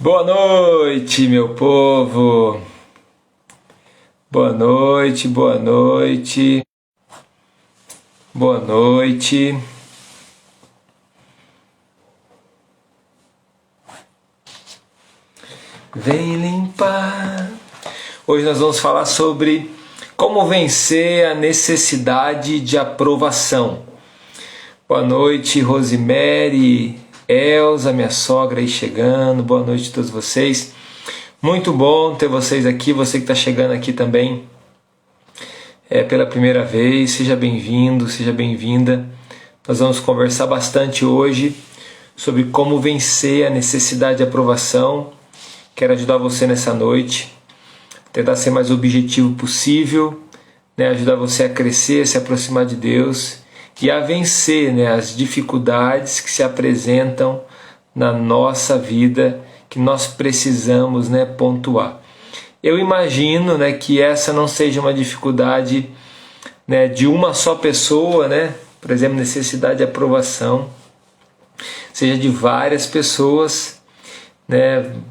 Boa noite, meu povo. Boa noite, boa noite. Boa noite. Vem limpar. Hoje nós vamos falar sobre como vencer a necessidade de aprovação. Boa noite, Rosemary, Elza, minha sogra aí chegando. Boa noite a todos vocês. Muito bom ter vocês aqui, você que está chegando aqui também pela primeira vez. Seja bem-vindo, seja bem-vinda. Nós vamos conversar bastante hoje sobre como vencer a necessidade de aprovação. Quero ajudar você nessa noite, tentar ser mais objetivo possível, ajudar você a crescer, a se aproximar de Deus e a vencer as dificuldades que se apresentam na nossa vida, que nós precisamos pontuar. Eu imagino que essa não seja uma dificuldade de uma só pessoa, por exemplo, necessidade de aprovação, seja de várias pessoas,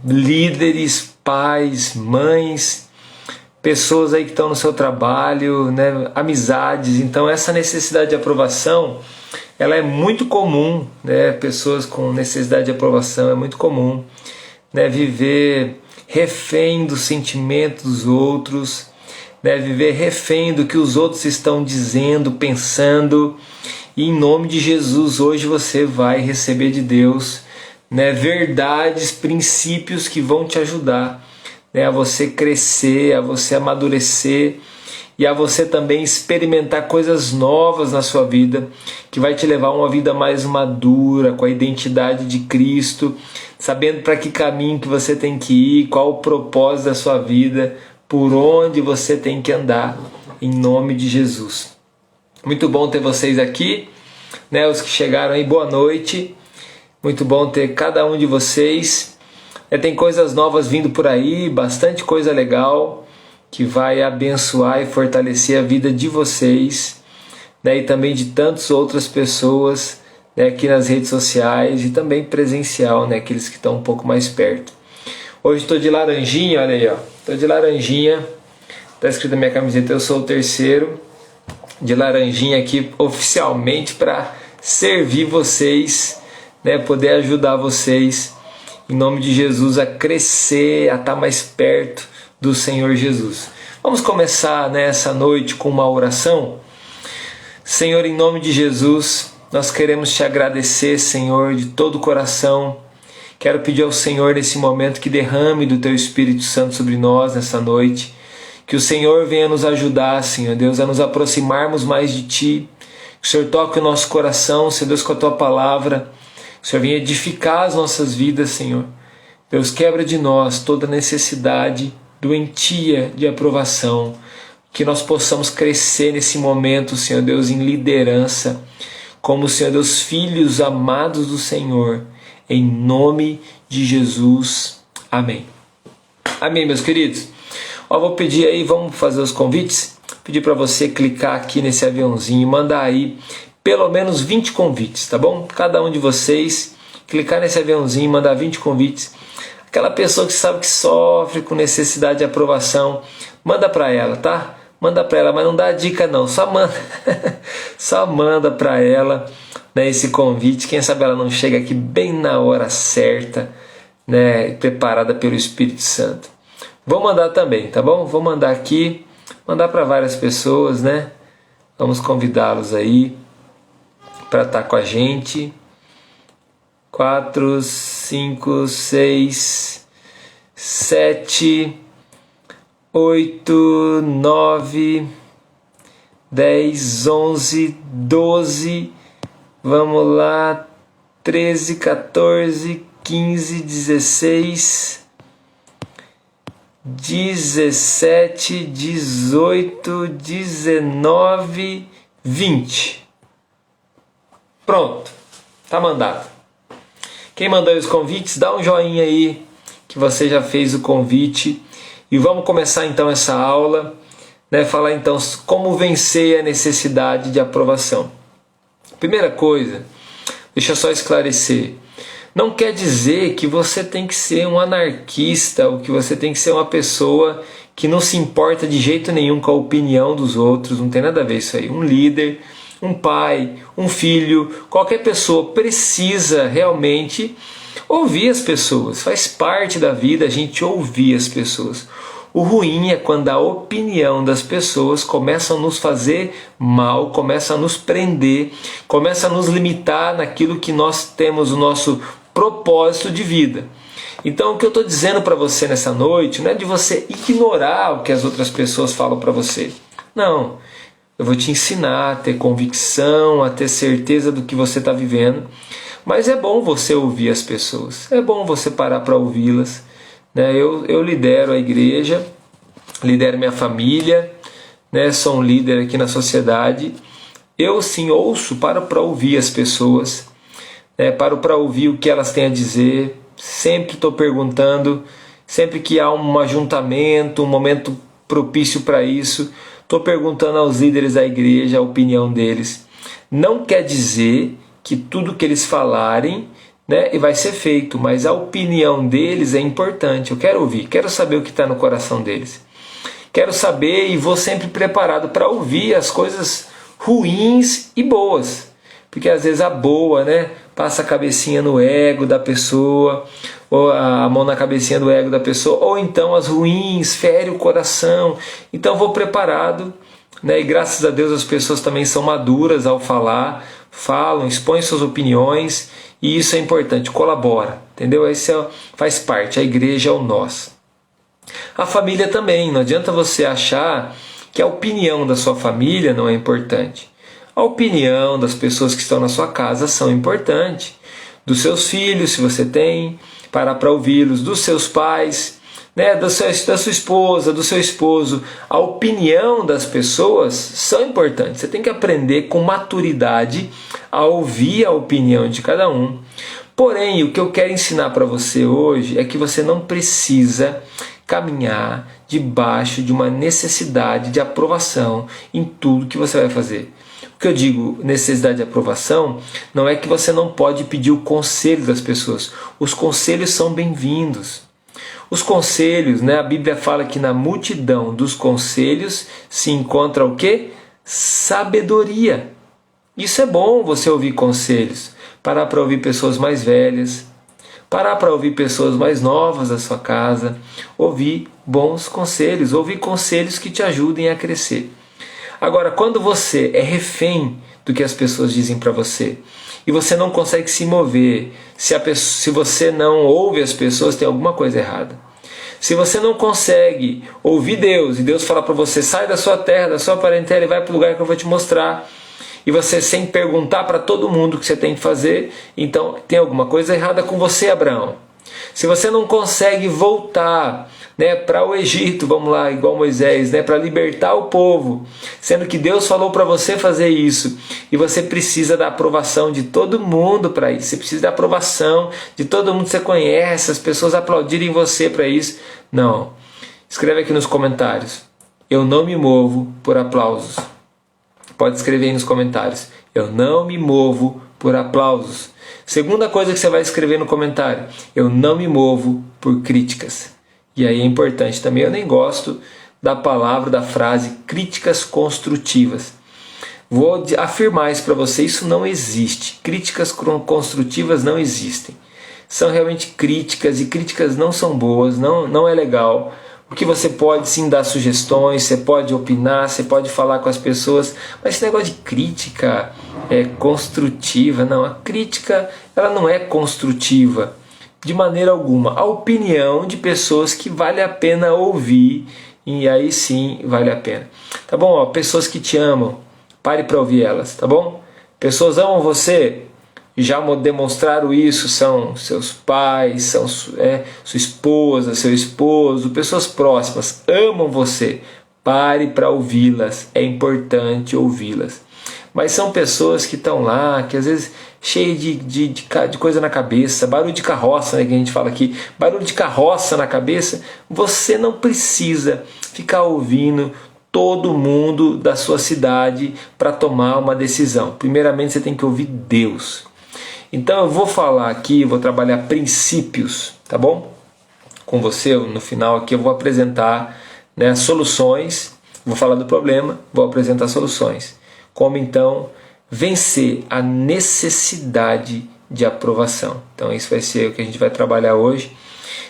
líderes, pais, mães, pessoas aí que estão no seu trabalho, amizades. Então essa necessidade de aprovação, ela é muito comum, pessoas com necessidade de aprovação, é muito comum, viver refém do sentimento dos outros, viver refém do que os outros estão dizendo, pensando. E em nome de Jesus, hoje você vai receber de Deus verdades, princípios que vão te ajudar a você crescer, a você amadurecer e a você também experimentar coisas novas na sua vida, que vai te levar a uma vida mais madura, com a identidade de Cristo, sabendo para que caminho que você tem que ir, qual o propósito da sua vida, por onde você tem que andar, em nome de Jesus. Muito bom ter vocês aqui, os que chegaram aí, boa noite. Muito bom ter cada um de vocês. Tem coisas novas vindo por aí, bastante coisa legal que vai abençoar e fortalecer a vida de vocês, e também de tantas outras pessoas aqui nas redes sociais e também presencial, aqueles que estão um pouco mais perto. Hoje estou de laranjinha, olha aí, estou de laranjinha, está escrito na minha camiseta, eu sou o terceiro, de laranjinha aqui oficialmente para servir vocês, poder ajudar vocês, em nome de Jesus, a crescer, a estar mais perto do Senhor Jesus. Vamos começar nessa noite com uma oração. Senhor, em nome de Jesus, nós queremos te agradecer, Senhor, de todo o coração. Quero pedir ao Senhor nesse momento que derrame do Teu Espírito Santo sobre nós nessa noite. Que o Senhor venha nos ajudar, Senhor Deus, a nos aproximarmos mais de Ti. Que o Senhor toque o nosso coração, Senhor Deus, com a Tua palavra. Que o Senhor venha edificar as nossas vidas, Senhor. Deus, quebra de nós toda necessidade doentia de aprovação. Que nós possamos crescer nesse momento, Senhor Deus, em liderança. Como, Senhor Deus, filhos amados do Senhor. Em nome de Jesus. Amém. Amém, meus queridos. Vou pedir aí, vamos fazer os convites. Pedir para você clicar aqui nesse aviãozinho e mandar aí pelo menos 20 convites, tá bom? Cada um de vocês clicar nesse aviãozinho e mandar 20 convites. Aquela pessoa que sabe que sofre com necessidade de aprovação, manda para ela, tá? Manda para ela, mas não dá dica não, só manda. Só manda para ela esse convite. Quem sabe ela não chega aqui bem na hora certa, preparada pelo Espírito Santo. Vou mandar também, tá bom? Vou mandar aqui, mandar para várias pessoas, Vamos convidá-los aí para estar com a gente. 4, 5, 6, 7, 8, 9, 10, 11, 12, vamos lá, 13, 14, 15, 16, 17, 18, 19, 20. Pronto, tá mandado. Quem mandou os convites, dá um joinha aí que você já fez o convite. E vamos começar então essa aula, falar então como vencer a necessidade de aprovação. Primeira coisa, deixa eu só esclarecer. Não quer dizer que você tem que ser um anarquista ou que você tem que ser uma pessoa que não se importa de jeito nenhum com a opinião dos outros. Não tem nada a ver isso aí. Um líder, um pai, um filho, qualquer pessoa precisa realmente ouvir as pessoas. Faz parte da vida a gente ouvir as pessoas. O ruim é quando a opinião das pessoas começa a nos fazer mal, começa a nos prender, começa a nos limitar naquilo que nós temos o nosso propósito de vida. Então o que eu estou dizendo para você nessa noite não é de você ignorar o que as outras pessoas falam para você. Não, eu vou te ensinar a ter convicção, a ter certeza do que você está vivendo. Mas é bom você ouvir as pessoas, é bom você parar para ouvi-las. Eu lidero a igreja, lidero minha família, sou um líder aqui na sociedade. Eu sim ouço, paro para ouvir as pessoas, paro para ouvir o que elas têm a dizer. Sempre estou perguntando, sempre que há um ajuntamento, um momento propício para isso, estou perguntando aos líderes da igreja a opinião deles. Não quer dizer que tudo que eles falarem e vai ser feito, mas a opinião deles é importante. Eu quero ouvir, quero saber o que está no coração deles. Quero saber e vou sempre preparado para ouvir as coisas ruins e boas. Porque às vezes a boa, passa a cabecinha no ego da pessoa, ou a mão na cabecinha do ego da pessoa, ou então as ruins, fere o coração. Então vou preparado, e graças a Deus as pessoas também são maduras ao falar, falam, expõem suas opiniões, e isso é importante, colabora, entendeu? Isso faz parte, a igreja é o nós. A família também, não adianta você achar que a opinião da sua família não é importante. A opinião das pessoas que estão na sua casa são importantes. Dos seus filhos, se você tem, parar para ouvi-los, dos seus pais, da sua esposa, do seu esposo. A opinião das pessoas são importantes. Você tem que aprender com maturidade a ouvir a opinião de cada um. Porém, o que eu quero ensinar para você hoje é que você não precisa caminhar debaixo de uma necessidade de aprovação em tudo que você vai fazer. O que eu digo necessidade de aprovação não é que você não pode pedir o conselho das pessoas. Os conselhos são bem-vindos. Os conselhos, a Bíblia fala que na multidão dos conselhos se encontra o quê? Sabedoria. Isso é bom você ouvir conselhos. Parar para ouvir pessoas mais velhas. Parar para ouvir pessoas mais novas da sua casa. Ouvir bons conselhos. Ouvir conselhos que te ajudem a crescer. Agora, quando você é refém do que as pessoas dizem para você e você não consegue se mover, se você não ouve as pessoas, tem alguma coisa errada. Se você não consegue ouvir Deus e Deus fala para você, sai da sua terra, da sua parentela e vai para o lugar que eu vou te mostrar, e você sem perguntar para todo mundo o que você tem que fazer, então tem alguma coisa errada com você, Abraão. Se você não consegue voltar para o Egito, vamos lá, igual Moisés, para libertar o povo, sendo que Deus falou para você fazer isso, e você precisa da aprovação de todo mundo para isso, você precisa da aprovação de todo mundo que você conhece, as pessoas aplaudirem você para isso. Não, escreve aqui nos comentários, eu não me movo por aplausos. Pode escrever aí nos comentários, eu não me movo por aplausos. Segunda coisa que você vai escrever no comentário, eu não me movo por críticas. E aí é importante também, eu nem gosto da palavra, da frase críticas construtivas. Vou afirmar isso para você, isso não existe. Críticas construtivas não existem. São realmente críticas e críticas não são boas, não é legal. Porque você pode sim dar sugestões, você pode opinar, você pode falar com as pessoas, mas esse negócio de crítica construtiva, não, a crítica ela não é construtiva de maneira alguma. A opinião de pessoas que vale a pena ouvir, e aí sim vale a pena. Tá bom? Pessoas que te amam, pare para ouvir elas, tá bom? Pessoas amam você, já demonstraram isso, são seus pais, são sua esposa, seu esposo, pessoas próximas, amam você. Pare para ouvi-las, é importante ouvi-las. Mas são pessoas que estão lá, que às vezes cheias de coisa na cabeça, barulho de carroça, que a gente fala aqui, barulho de carroça na cabeça. Você não precisa ficar ouvindo todo mundo da sua cidade para tomar uma decisão. Primeiramente você tem que ouvir Deus. Então eu vou falar aqui, vou trabalhar princípios, tá bom? Com você, no final aqui eu vou apresentar, né, soluções, vou falar do problema, vou apresentar soluções. Como então vencer a necessidade de aprovação. Então isso vai ser o que a gente vai trabalhar hoje.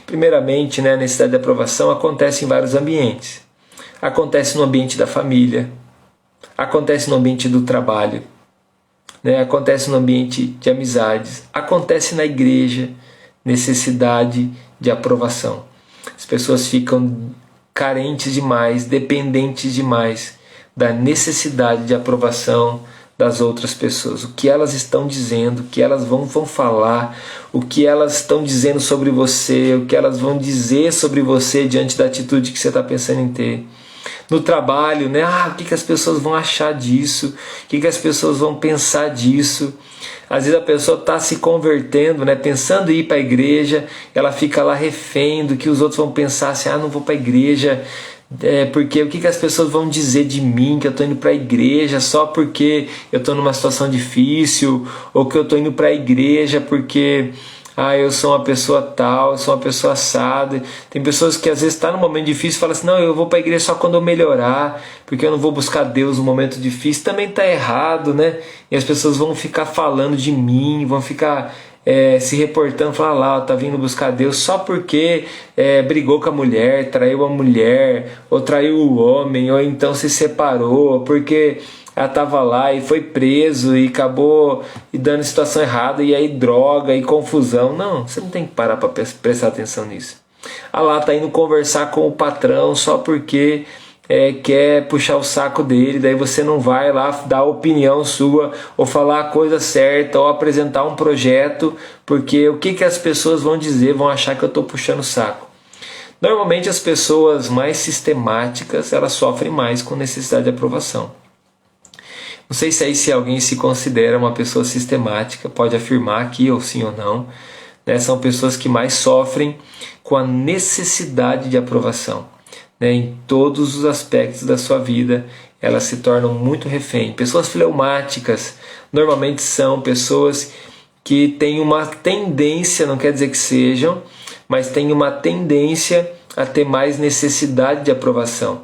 Primeiramente, né, a necessidade de aprovação acontece em vários ambientes. Acontece no ambiente da família, acontece no ambiente do trabalho, né, acontece no ambiente de amizades, acontece na igreja, necessidade de aprovação. As pessoas ficam carentes demais, dependentes demais da necessidade de aprovação das outras pessoas. O que elas estão dizendo, o que elas vão falar, o que elas estão dizendo sobre você, o que elas vão dizer sobre você diante da atitude que você está pensando em ter. No trabalho, né? O que as pessoas vão achar disso? O que as pessoas vão pensar disso? Às vezes a pessoa está se convertendo, né? Pensando em ir para a igreja, ela fica lá refém do que os outros vão pensar, assim, não vou para a igreja, porque o que as pessoas vão dizer de mim, que eu estou indo para a igreja só porque eu estou numa situação difícil, ou que eu estou indo para a igreja porque eu sou uma pessoa tal, eu sou uma pessoa assada. Tem pessoas que às vezes estão num momento difícil e falam assim, não, eu vou para a igreja só quando eu melhorar, porque eu não vou buscar Deus no momento difícil. Também está errado, né? E as pessoas vão ficar falando de mim, vão ficar se reportando, falando lá, tá vindo buscar Deus só porque brigou com a mulher, traiu a mulher, ou traiu o homem, ou então se separou, porque ela estava lá e foi preso e acabou dando situação errada, e aí droga e confusão. Não, você não tem que parar para prestar atenção nisso. Lá está indo conversar com o patrão só porque quer puxar o saco dele, daí você não vai lá dar a opinião sua, ou falar a coisa certa, ou apresentar um projeto, porque o que as pessoas vão dizer, vão achar que eu estou puxando o saco. Normalmente as pessoas mais sistemáticas, elas sofrem mais com necessidade de aprovação. Não sei se alguém se considera uma pessoa sistemática, pode afirmar aqui ou sim ou não, né? São pessoas que mais sofrem com a necessidade de aprovação, né? Em todos os aspectos da sua vida, elas se tornam muito refém. Pessoas fleumáticas normalmente são pessoas que têm uma tendência, não quer dizer que sejam, mas têm uma tendência a ter mais necessidade de aprovação.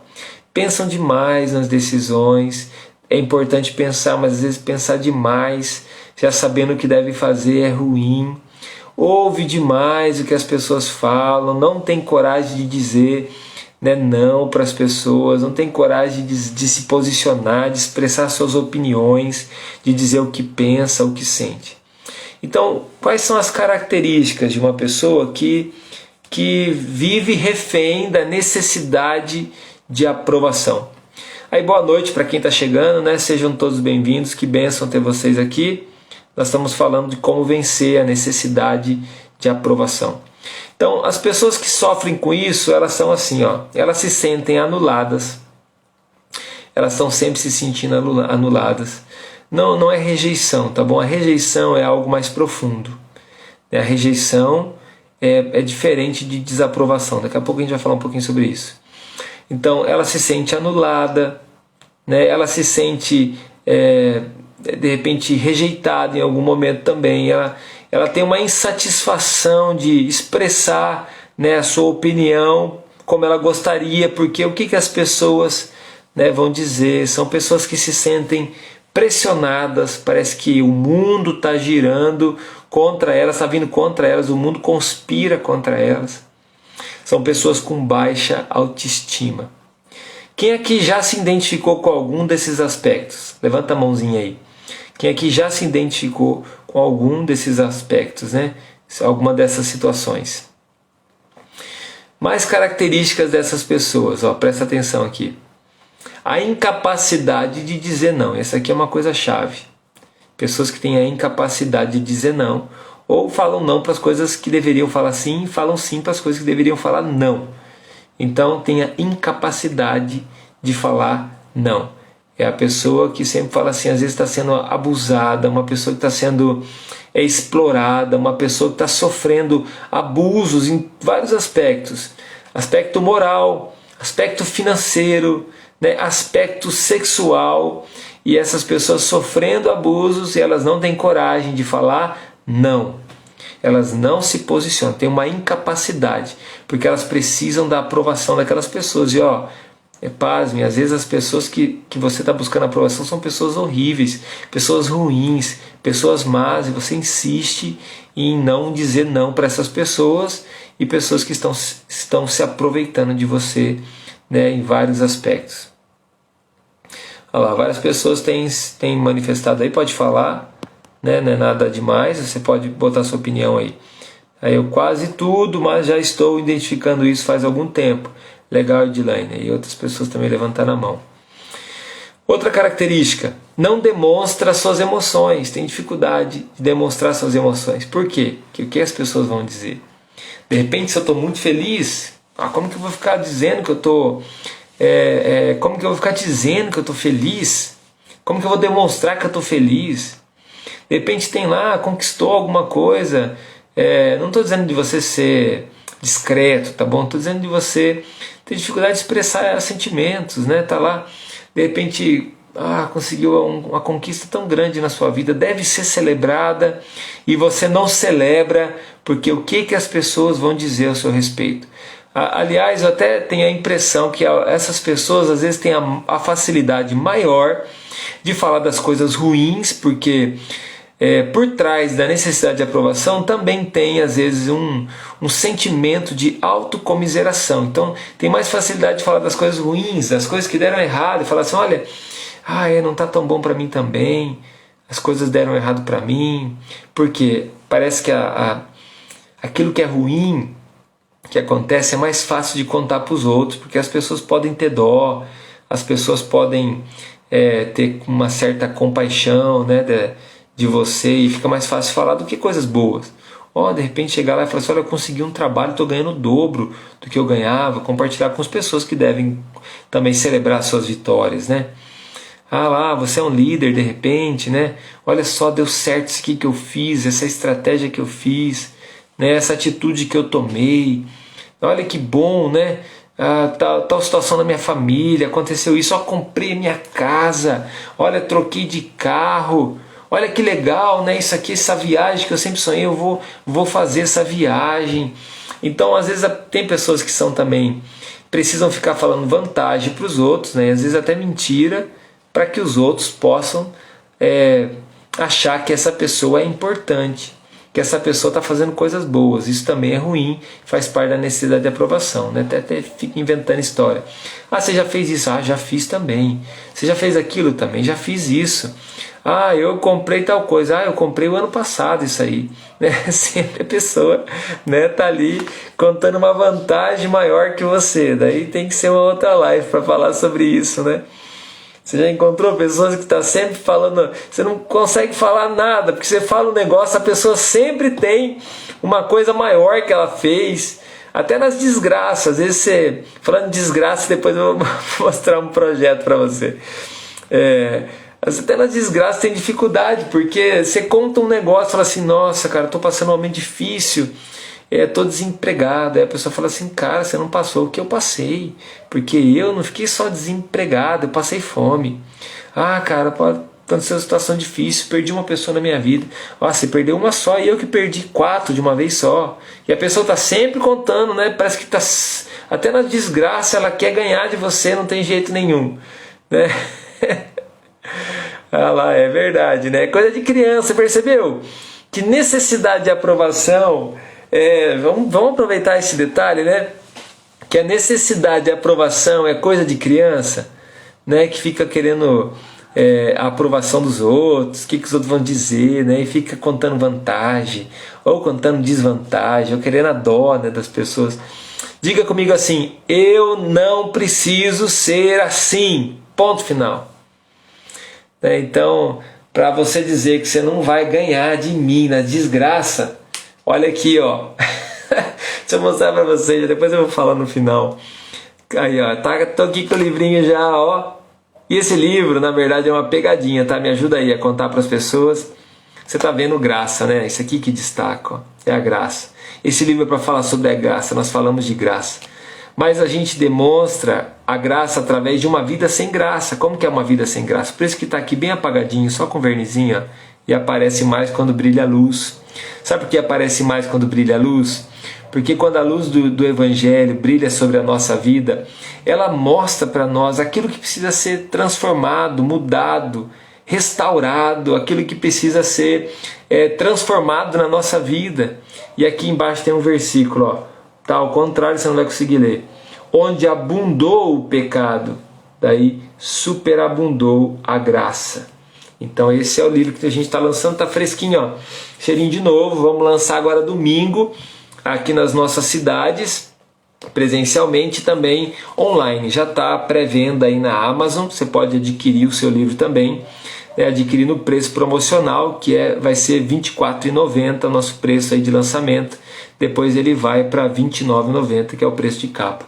Pensam demais nas decisões. É importante pensar, mas às vezes pensar demais, já sabendo o que deve fazer, é ruim. Ouve demais o que as pessoas falam, não tem coragem de dizer, né, não para as pessoas, não tem coragem de se posicionar, de expressar suas opiniões, de dizer o que pensa, o que sente. Então, quais são as características de uma pessoa que vive refém da necessidade de aprovação? Aí, boa noite para quem está chegando, né? Sejam todos bem-vindos, que bênção ter vocês aqui. Nós estamos falando de como vencer a necessidade de aprovação. Então, as pessoas que sofrem com isso, elas são assim, elas se sentem anuladas, elas estão sempre se sentindo anuladas. Não é rejeição, tá bom? A rejeição é algo mais profundo. A rejeição é diferente de desaprovação. Daqui a pouco a gente vai falar um pouquinho sobre isso. Então ela se sente anulada, né? Ela se sente de repente rejeitada em algum momento também. Ela tem uma insatisfação de expressar, né, a sua opinião como ela gostaria, porque o que as pessoas, né, vão dizer? São pessoas que se sentem pressionadas, parece que o mundo está girando contra elas, está vindo contra elas, o mundo conspira contra elas. São pessoas com baixa autoestima. Quem aqui já se identificou com algum desses aspectos? Levanta a mãozinha aí. Quem aqui já se identificou com algum desses aspectos, né? Alguma dessas situações. Mais características dessas pessoas, presta atenção aqui. A incapacidade de dizer não. Essa aqui é uma coisa chave. Pessoas que têm a incapacidade de dizer não, ou falam não para as coisas que deveriam falar sim, e falam sim para as coisas que deveriam falar não. Então tem a incapacidade de falar não. É a pessoa que sempre fala assim, às vezes está sendo abusada, uma pessoa que está sendo explorada, uma pessoa que está sofrendo abusos em vários aspectos. Aspecto moral, aspecto financeiro, né, aspecto sexual, e essas pessoas sofrendo abusos e elas não têm coragem de falar não. Elas não se posicionam, tem uma incapacidade, porque elas precisam da aprovação daquelas pessoas. E pasmem, às vezes as pessoas que você está buscando aprovação são pessoas horríveis, pessoas ruins, pessoas más, e você insiste em não dizer não para essas pessoas, e pessoas que estão se aproveitando de você, né, em vários aspectos. Olha lá, várias pessoas têm manifestado aí, pode falar, né, não é nada demais, você pode botar sua opinião aí. Aí eu quase tudo, mas já estou identificando isso faz algum tempo. Legal, Edilane. E outras pessoas também levantaram a mão. Outra característica, não demonstra suas emoções, tem dificuldade de demonstrar suas emoções. Por quê? Porque o que as pessoas vão dizer? De repente, se eu estou muito feliz, como que eu vou ficar dizendo que eu estou... como que eu vou ficar dizendo que eu estou feliz? Como que eu vou demonstrar que eu estou feliz? De repente tem lá, conquistou alguma coisa. Não estou dizendo de você ser discreto, tá bom? Estou dizendo de você ter dificuldade de expressar sentimentos, né? Tá lá, de repente, conseguiu uma conquista tão grande na sua vida, deve ser celebrada, e você não celebra, porque o que as pessoas vão dizer ao seu respeito? Aliás, eu até tenho a impressão que essas pessoas às vezes têm a facilidade maior de falar das coisas ruins, porque por trás da necessidade de aprovação também tem às vezes um sentimento de autocomiseração. Então tem mais facilidade de falar das coisas ruins, das coisas que deram errado, e falar assim, olha, não está tão bom para mim também, as coisas deram errado para mim, porque parece que aquilo que é ruim, que acontece, é mais fácil de contar para os outros, porque as pessoas podem ter dó, as pessoas podem ter uma certa compaixão, né, de você, e fica mais fácil falar do que coisas boas. De repente chegar lá e falar assim, olha, eu consegui um trabalho, estou ganhando o dobro do que eu ganhava, compartilhar com as pessoas que devem também celebrar suas vitórias, né? Você é um líder de repente, né? Olha só, deu certo isso aqui que eu fiz, essa estratégia que eu fiz, né? Essa atitude que eu tomei, olha que bom, né? Tal situação na minha família, aconteceu isso, comprei minha casa, olha, troquei de carro, olha que legal, né? Isso aqui, essa viagem que eu sempre sonhei, eu vou fazer essa viagem. Então, às vezes, tem pessoas que são também, precisam ficar falando vantagem para os outros, né? Às vezes até mentira, para que os outros possam achar que essa pessoa é importante, que essa pessoa está fazendo coisas boas. Isso também é ruim, faz parte da necessidade de aprovação, né? Até fica inventando história. Você já fez isso? Já fiz também. Você já fez aquilo? Também já fiz isso. Eu comprei tal coisa. Eu comprei o ano passado isso aí. Né? Sempre a pessoa, né, tá ali contando uma vantagem maior que você. Daí tem que ser uma outra live para falar sobre isso, né? Você já encontrou pessoas que estão sempre falando, você não consegue falar nada, porque você fala um negócio, a pessoa sempre tem uma coisa maior que ela fez, até nas desgraças. Às vezes você, falando de desgraça, depois eu vou mostrar um projeto para você. Até nas desgraças tem dificuldade, porque você conta um negócio, fala assim, nossa cara, estou passando um momento difícil, estou desempregado. Aí a pessoa fala assim, cara, você não passou o que eu passei, porque eu não fiquei só desempregado, eu passei fome. Cara, aconteceu uma situação difícil, perdi uma pessoa na minha vida. Você perdeu uma só e eu que perdi 4 de uma vez só. E a pessoa está sempre contando, né? Parece que até na desgraça ela quer ganhar de você, não tem jeito nenhum, né? É verdade, né? Coisa de criança, percebeu? Que necessidade de aprovação. Vamos aproveitar esse detalhe, né? Que a necessidade de aprovação é coisa de criança, né? Que fica querendo a aprovação dos outros, o que os outros vão dizer, né? E fica contando vantagem, ou contando desvantagem, ou querendo a dó, né, das pessoas. Diga comigo assim, eu não preciso ser assim, ponto final. Então, para você dizer que você não vai ganhar de mim na desgraça, olha aqui, ó. Deixa eu mostrar para vocês, depois eu vou falar no final. Aí, ó, tô aqui com o livrinho já, ó. E esse livro, na verdade, é uma pegadinha, tá? Me ajuda aí a contar para as pessoas. Você tá vendo graça, né? Isso aqui que destaca, ó, é a graça. Esse livro é para falar sobre a graça, nós falamos de graça. Mas a gente demonstra a graça através de uma vida sem graça. Como que é uma vida sem graça? Por isso que está aqui bem apagadinho, só com vernizinho, ó. e aparece mais quando brilha a luz. Sabe por que aparece mais quando brilha a luz? Porque quando a luz do Evangelho brilha sobre a nossa vida, ela mostra para nós aquilo que precisa ser transformado, mudado, restaurado, aquilo que precisa ser transformado na nossa vida. E aqui embaixo tem um versículo, ó, tá ao contrário, você não vai conseguir ler. Onde abundou o pecado, daí superabundou a graça. Então esse é o livro que a gente está lançando, está fresquinho, ó, cheirinho de novo. Vamos lançar agora domingo, aqui nas nossas cidades, presencialmente, também online. Já está pré-venda aí na Amazon, você pode adquirir o seu livro também, né, adquirir no preço promocional, que vai ser R$ 24,90, nosso preço aí de lançamento. Depois ele vai para R$ 29,90, que é o preço de capa.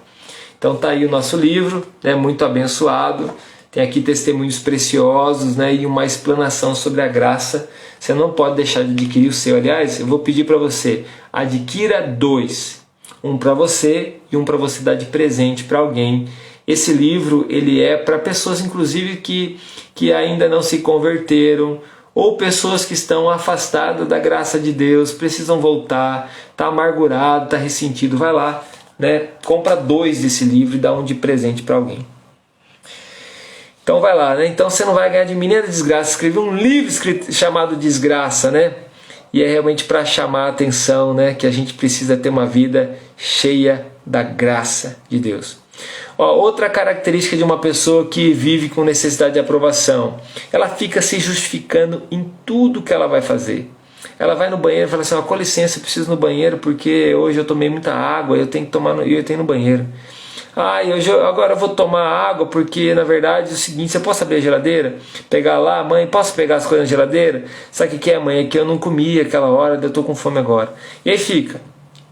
Então tá aí o nosso livro, né, muito abençoado. Tem aqui testemunhos preciosos, né, e uma explanação sobre a graça. Você não pode deixar de adquirir o seu. Aliás, eu vou pedir para você, adquira 2. Um para você e um para você dar de presente para alguém. Esse livro ele é para pessoas, inclusive, que ainda não se converteram, ou pessoas que estão afastadas da graça de Deus, precisam voltar, está amargurado, está ressentido. Vai lá, né, compra 2 desse livro e dá um de presente para alguém. Então vai lá, né? Então você não vai ganhar de mim nem da desgraça. Escrevi um livro chamado Desgraça, né? E é realmente para chamar a atenção, né? Que a gente precisa ter uma vida cheia da graça de Deus. Ó, outra característica de uma pessoa que vive com necessidade de aprovação: ela fica se justificando em tudo que ela vai fazer. Ela vai no banheiro e fala assim: ó, com licença, eu preciso ir no banheiro porque hoje eu tomei muita água, eu tenho que eu tenho no banheiro. Agora eu vou tomar água porque, na verdade, é o seguinte: você posso abrir a geladeira? Pegar lá, mãe, posso pegar as coisas na geladeira? Sabe o que é, mãe? É que eu não comi aquela hora, eu estou com fome agora. E aí fica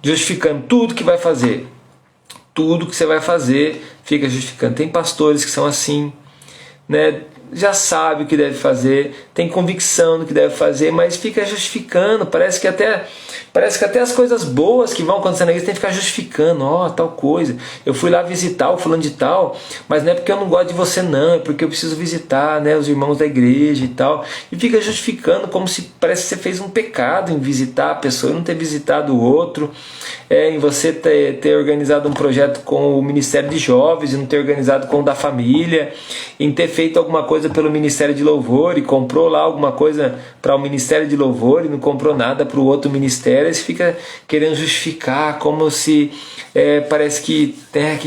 justificando tudo que vai fazer. Tudo que você vai fazer, fica justificando. Tem pastores que são assim, né? Já sabe o que deve fazer, tem convicção do que deve fazer, mas fica justificando. Parece que até as coisas boas que vão acontecendo na igreja tem que ficar justificando. Ó, tal coisa, eu fui lá visitar o fulano de tal, mas não é porque eu não gosto de você não, é porque eu preciso visitar, né, os irmãos da igreja e tal. E fica justificando como se parece que você fez um pecado em visitar a pessoa e não ter visitado o outro, em você ter organizado um projeto com o Ministério de Jovens e não ter organizado com o da família, em ter feito alguma coisa pelo Ministério de Louvor e comprou lá alguma coisa para o Ministério de Louvor e não comprou nada para o outro ministério. Aí você fica querendo justificar como se parece que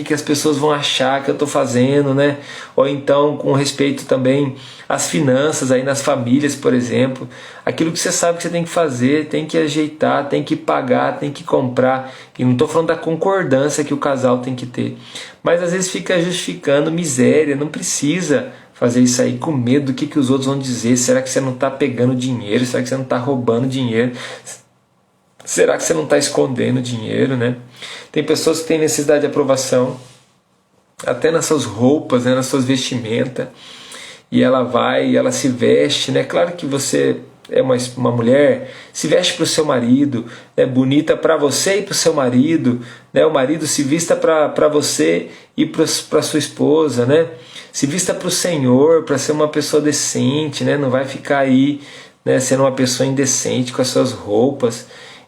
que as pessoas vão achar que eu estou fazendo, né? Ou então com respeito também às finanças aí nas famílias, por exemplo, aquilo que você sabe que você tem que fazer, tem que ajeitar, tem que pagar, tem que comprar. E não estou falando da concordância que o casal tem que ter, mas às vezes fica justificando miséria. Não precisa fazer isso aí com medo do que os outros vão dizer. Será que você não está pegando dinheiro? Será que você não está roubando dinheiro? Será que você não está escondendo dinheiro, né? Tem pessoas que têm necessidade de aprovação, até nas suas roupas, né, nas suas vestimentas, e ela vai e ela se veste, né? Claro que você é uma mulher, se veste para o seu marido, né, bonita para você e para o seu marido, né? O marido se vista para você e para sua esposa, né? Se vista para o Senhor, para ser uma pessoa decente, né? Não vai ficar aí, né, sendo uma pessoa indecente com as suas roupas.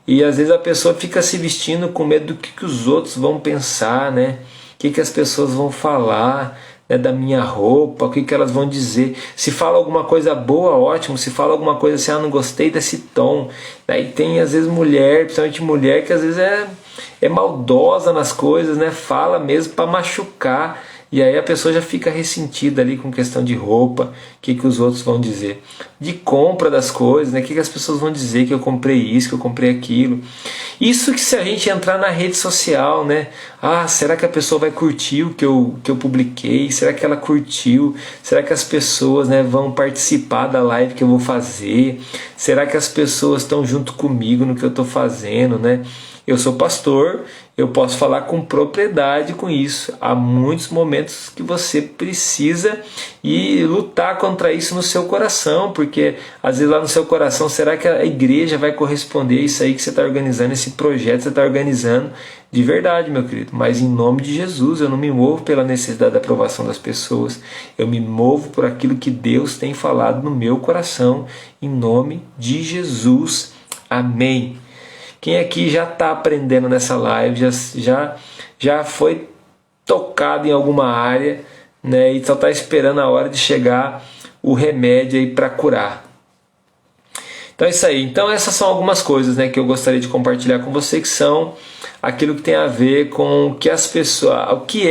E às vezes a pessoa fica se vestindo com medo do que os outros vão pensar, né? O que as pessoas vão falar, né, da minha roupa, o que elas vão dizer. Se fala alguma coisa boa, ótimo. Se fala alguma coisa assim, não gostei desse tom. Daí tem às vezes mulher, principalmente mulher, que às vezes é maldosa nas coisas, né? Fala mesmo para machucar. E aí a pessoa já fica ressentida ali com questão de roupa, o que os outros vão dizer. De compra das coisas, né? O que as pessoas vão dizer que eu comprei isso, que eu comprei aquilo. Isso que se a gente entrar na rede social, né? Ah, será que a pessoa vai curtir o que eu publiquei? Será que ela curtiu? Será que as pessoas, né, vão participar da live que eu vou fazer? Será que as pessoas estão junto comigo no que eu estou fazendo, né? Eu sou pastor, eu posso falar com propriedade com isso. Há muitos momentos que você precisa ir lutar contra isso no seu coração, porque às vezes lá no seu coração, será que a igreja vai corresponder a isso aí que você está organizando, esse projeto que você está organizando? De verdade, meu querido, mas em nome de Jesus, eu não me movo pela necessidade da aprovação das pessoas, eu me movo por aquilo que Deus tem falado no meu coração, em nome de Jesus. Amém. Quem aqui já está aprendendo nessa live, já foi tocado em alguma área, né, e só está esperando a hora de chegar o remédio aí para curar. Então é isso aí. Então essas são algumas coisas, né, que eu gostaria de compartilhar com você, que são aquilo que tem a ver com o que é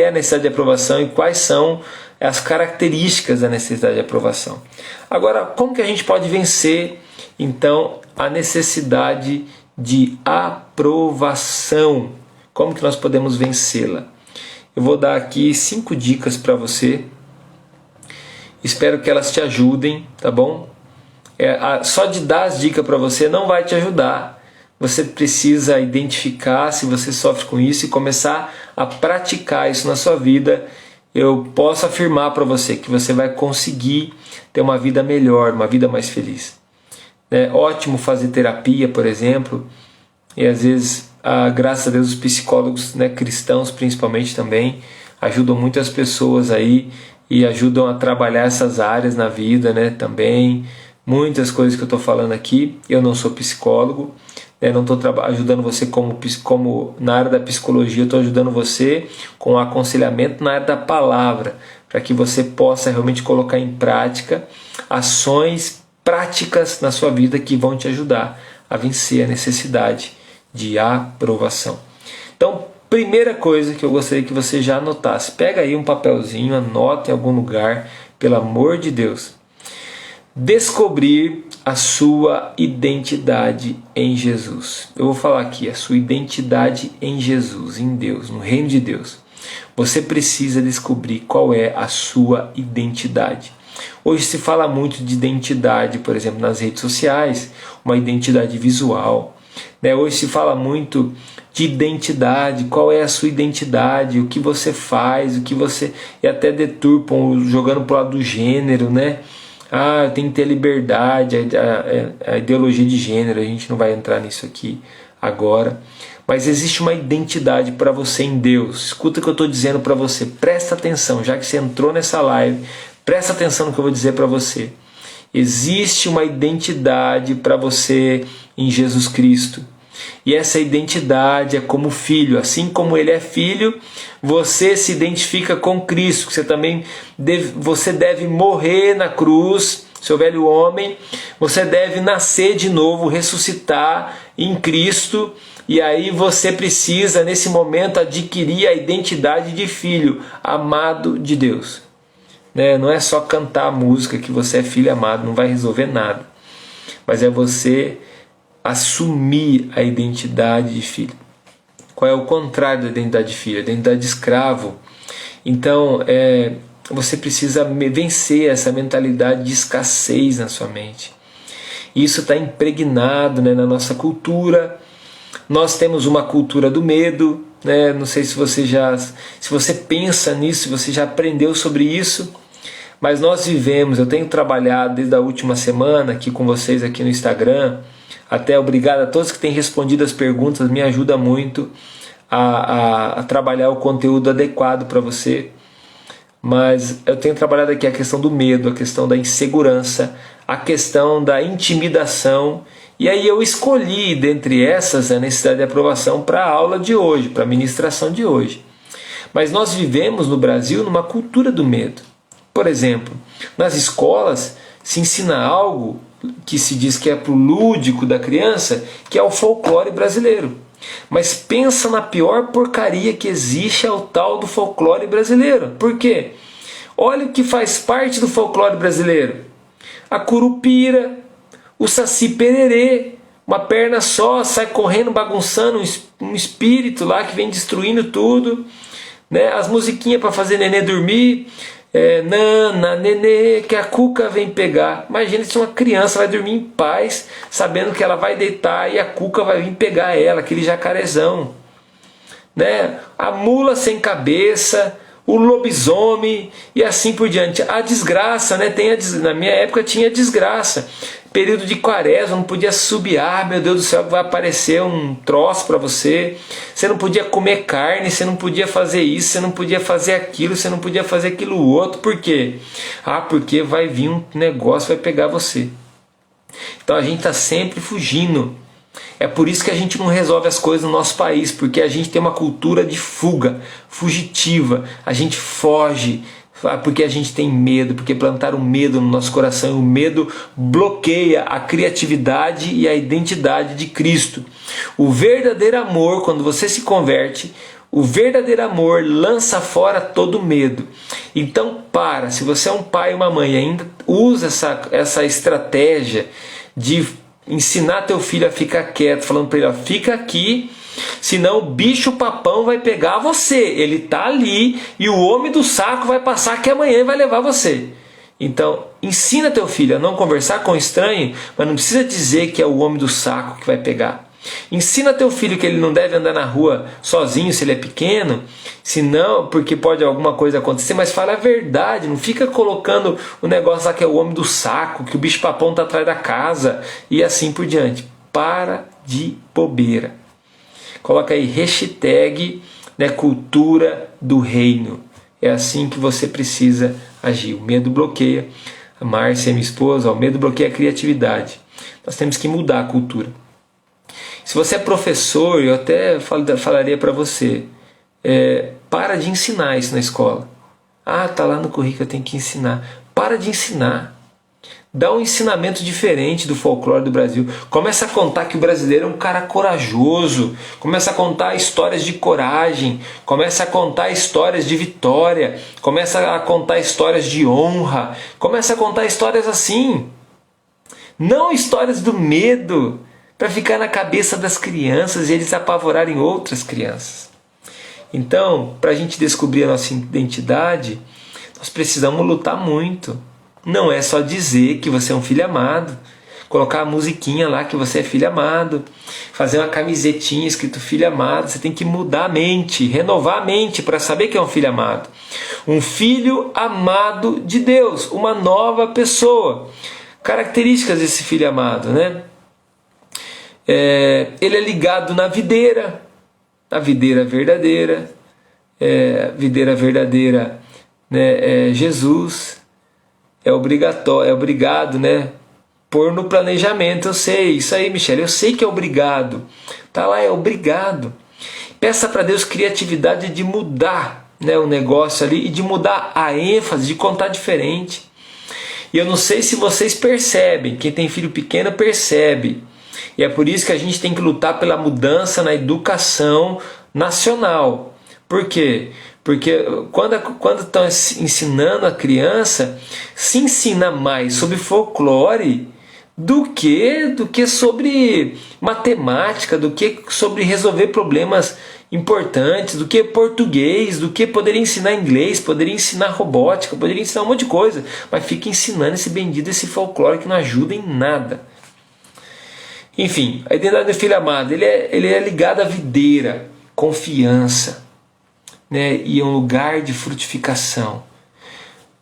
a necessidade de aprovação e quais são as características da necessidade de aprovação. Agora, como que a gente pode vencer então a necessidade de aprovação? Como que nós podemos vencê-la? Eu vou dar aqui 5 dicas para você. Espero que elas te ajudem, tá bom? Só de dar as dicas para você não vai te ajudar. Você precisa identificar se você sofre com isso e começar a praticar isso na sua vida. Eu posso afirmar para você que você vai conseguir ter uma vida melhor, uma vida mais feliz. É ótimo fazer terapia, por exemplo, e às vezes, graças a Deus, os psicólogos, né, cristãos principalmente também, ajudam muitas pessoas aí e ajudam a trabalhar essas áreas na vida, né, também. Muitas coisas que eu estou falando aqui, eu não sou psicólogo, né, não estou ajudando você como na área da psicologia, eu estou ajudando você com o aconselhamento na área da palavra, para que você possa realmente colocar em prática ações práticas na sua vida que vão te ajudar a vencer a necessidade de aprovação. Então, primeira coisa que eu gostaria que você já anotasse, pega aí um papelzinho, anota em algum lugar, pelo amor de Deus. Descobrir a sua identidade em Jesus. Eu vou falar aqui, a sua identidade em Jesus, em Deus, no reino de Deus. Você precisa descobrir qual é a sua identidade. Hoje se fala muito de identidade, por exemplo, nas redes sociais, uma identidade visual. Hoje se fala muito de identidade, qual é a sua identidade, o que você faz, o que você... E até deturpam, jogando para o lado do gênero, né? Eu tenho que ter liberdade, a ideologia de gênero, a gente não vai entrar nisso aqui agora. Mas existe uma identidade para você em Deus. Escuta o que eu estou dizendo para você, presta atenção, já que você entrou nessa live, presta atenção no que eu vou dizer para você. Existe uma identidade para você em Jesus Cristo. E essa identidade é como filho. Assim como ele é filho, você se identifica com Cristo. Você deve morrer na cruz, seu velho homem. Você deve nascer de novo, ressuscitar em Cristo. E aí você precisa, nesse momento, adquirir a identidade de filho, amado de Deus. Não é só cantar a música que você é filho amado, não vai resolver nada. Mas é você assumir a identidade de filho. Qual é o contrário da identidade de filho? A identidade de escravo. Então, você precisa vencer essa mentalidade de escassez na sua mente. Isso está impregnado, na nossa cultura. Nós temos uma cultura do medo. Não sei se você pensa nisso, se você já aprendeu sobre isso. Mas nós vivemos, eu tenho trabalhado desde a última semana aqui com vocês aqui no Instagram. Até obrigado a todos que têm respondido as perguntas, me ajuda muito a trabalhar o conteúdo adequado para você. Mas eu tenho trabalhado aqui a questão do medo, a questão da insegurança, a questão da intimidação. E aí eu escolhi, dentre essas, a necessidade de aprovação para a aula de hoje, para a ministração de hoje. Mas nós vivemos no Brasil numa cultura do medo. Por exemplo, nas escolas se ensina algo que se diz que é para o lúdico da criança, que é o folclore brasileiro. Mas pensa na pior porcaria que existe, é o tal do folclore brasileiro. Por quê? Olha o que faz parte do folclore brasileiro. A curupira, o saci pererê, uma perna só, sai correndo, bagunçando, um espírito lá que vem destruindo tudo. As musiquinhas para fazer nenê dormir. Nana, nenê, que a cuca vem pegar. Imagina se uma criança vai dormir em paz, sabendo que ela vai deitar e a cuca vai vir pegar ela, aquele jacarezão. A mula sem cabeça, o lobisomem e assim por diante. A desgraça, na minha época tinha desgraça. Período de quaresma, não podia subiar, meu Deus do céu, vai aparecer um troço para você. Você não podia comer carne, você não podia fazer isso, você não podia fazer aquilo, você não podia fazer aquilo outro. Por quê? Porque vai vir um negócio, vai pegar você. Então a gente está sempre fugindo. É por isso que a gente não resolve as coisas no nosso país, porque a gente tem uma cultura de fuga, fugitiva. A gente foge, porque a gente tem medo, porque plantaram medo no nosso coração, e o medo bloqueia a criatividade e a identidade de Cristo. O verdadeiro amor, quando você se converte, o verdadeiro amor lança fora todo medo. Então se você é um pai ou uma mãe e ainda usa essa estratégia de ensinar teu filho a ficar quieto, falando para ele, ó, fica aqui, senão o bicho papão vai pegar você, ele tá ali e o homem do saco vai passar aqui amanhã e vai levar você. Então ensina teu filho a não conversar com o estranho, mas não precisa dizer que é o homem do saco que vai pegar. Ensina teu filho que ele não deve andar na rua sozinho se ele é pequeno, senão, porque pode alguma coisa acontecer, mas fala a verdade, não fica colocando o negócio lá que é o homem do saco, que o bicho papão está atrás da casa e assim por diante. Para de bobeira. Coloca aí hashtag, né, cultura do reino. É assim que você precisa agir. O medo bloqueia. A Márcia, minha esposa, o medo bloqueia a criatividade. Nós temos que mudar a cultura. Se você é professor, eu até falaria para você, para de ensinar isso na escola. Ah, tá lá no currículo, eu tenho que ensinar. Para de ensinar. Dá um ensinamento diferente do folclore do Brasil. Começa a contar que o brasileiro é um cara corajoso. Começa a contar histórias de coragem. Começa a contar histórias de vitória. Começa a contar histórias de honra. Começa a contar histórias assim. Não histórias do medo, para ficar na cabeça das crianças e eles apavorarem outras crianças. Então, para a gente descobrir a nossa identidade, nós precisamos lutar muito. Não é só dizer que você é um filho amado, colocar a musiquinha lá que você é filho amado, fazer uma camisetinha escrito filho amado. Você tem que mudar a mente, renovar a mente para saber que é um filho amado. Um filho amado de Deus, uma nova pessoa. Características desse filho amado, né? Ele é ligado na videira verdadeira, videira verdadeira, né, é Jesus, é obrigado, né, pôr no planejamento, eu sei, isso aí, Michele, eu sei que é obrigado, tá lá, é obrigado. Peça para Deus criatividade de mudar, né, o negócio ali e de mudar a ênfase, de contar diferente. E eu não sei se vocês percebem, quem tem filho pequeno percebe. E é por isso que a gente tem que lutar pela mudança na educação nacional. Por quê? Porque quando estão ensinando a criança, se ensina mais sobre folclore do que sobre matemática, do que sobre resolver problemas importantes, do que português, do que poderia ensinar inglês, poderia ensinar robótica, poderia ensinar um monte de coisa, mas fica ensinando esse folclore que não ajuda em nada. Enfim, a identidade do filho amado, ele é ligado à videira, confiança, né? E é um lugar de frutificação.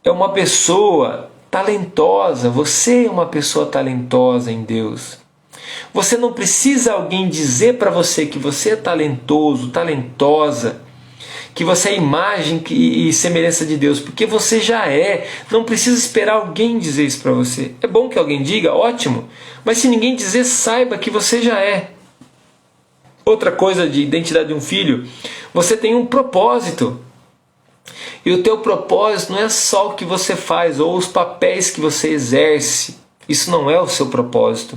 É uma pessoa talentosa, você é uma pessoa talentosa em Deus. Você não precisa alguém dizer para você que você é talentoso, talentosa, que você é imagem e semelhança de Deus, porque você já é. Não precisa esperar alguém dizer isso para você. É bom que alguém diga, ótimo, mas se ninguém dizer, saiba que você já é. Outra coisa de identidade de um filho, você tem um propósito. E o teu propósito não é só o que você faz ou os papéis que você exerce. Isso não é o seu propósito.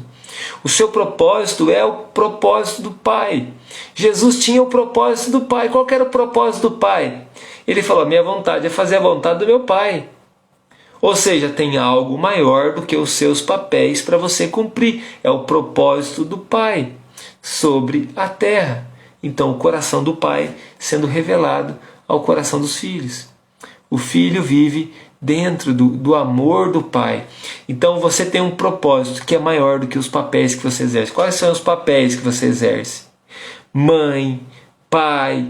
O seu propósito é o propósito do Pai. Jesus tinha o propósito do Pai. Qual que era o propósito do Pai? Ele falou, minha vontade é fazer a vontade do meu Pai. Ou seja, tem algo maior do que os seus papéis para você cumprir. É o propósito do Pai sobre a terra. Então o coração do Pai sendo revelado ao coração dos filhos. O filho vive dentro do amor do Pai. Então você tem um propósito que é maior do que os papéis que você exerce. Quais são os papéis que você exerce? Mãe, pai,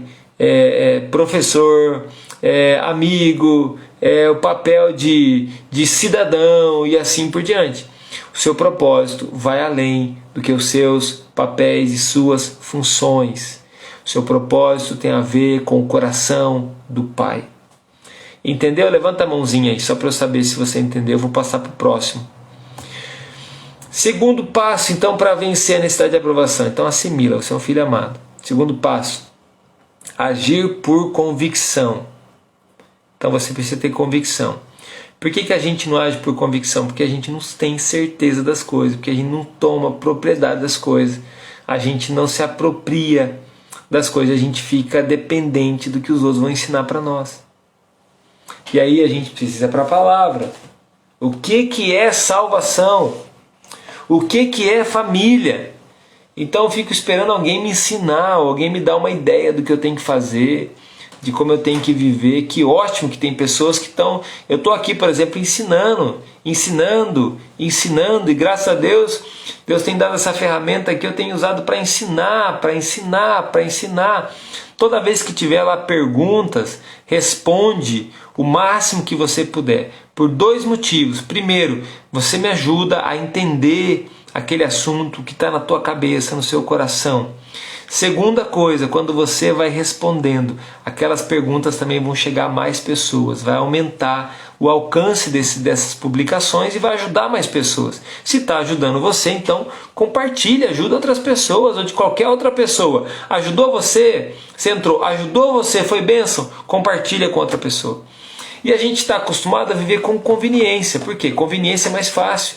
professor, amigo, o papel de cidadão e assim por diante. O seu propósito vai além do que os seus papéis e suas funções. O seu propósito tem a ver com o coração do Pai. Entendeu? Levanta a mãozinha aí, só para eu saber se você entendeu. Eu vou passar para o próximo. Segundo passo, então, para vencer a necessidade de aprovação. Então, assimila, você é um filho amado. Segundo passo, agir por convicção. Então, você precisa ter convicção. Por que a gente não age por convicção? Porque a gente não tem certeza das coisas, porque a gente não toma propriedade das coisas, a gente não se apropria das coisas, a gente fica dependente do que os outros vão ensinar para nós. E aí a gente precisa ir para a palavra. O que é salvação? O que é família? Então eu fico esperando alguém me ensinar, alguém me dar uma ideia do que eu tenho que fazer, de como eu tenho que viver. Que ótimo que tem pessoas que estão... Eu estou aqui, por exemplo, ensinando, e graças a Deus, Deus tem dado essa ferramenta que eu tenho usado para ensinar. Toda vez que tiver lá perguntas, responde o máximo que você puder, por 2 motivos. Primeiro, você me ajuda a entender aquele assunto que está na tua cabeça, no seu coração. Segunda coisa, quando você vai respondendo, aquelas perguntas também vão chegar a mais pessoas, vai aumentar o alcance dessas publicações e vai ajudar mais pessoas. Se está ajudando você, então compartilhe, ajuda outras pessoas ou de qualquer outra pessoa. Ajudou você? Você entrou, ajudou você, foi bênção? Compartilha com outra pessoa. E a gente está acostumado a viver com conveniência. Por quê? Conveniência é mais fácil.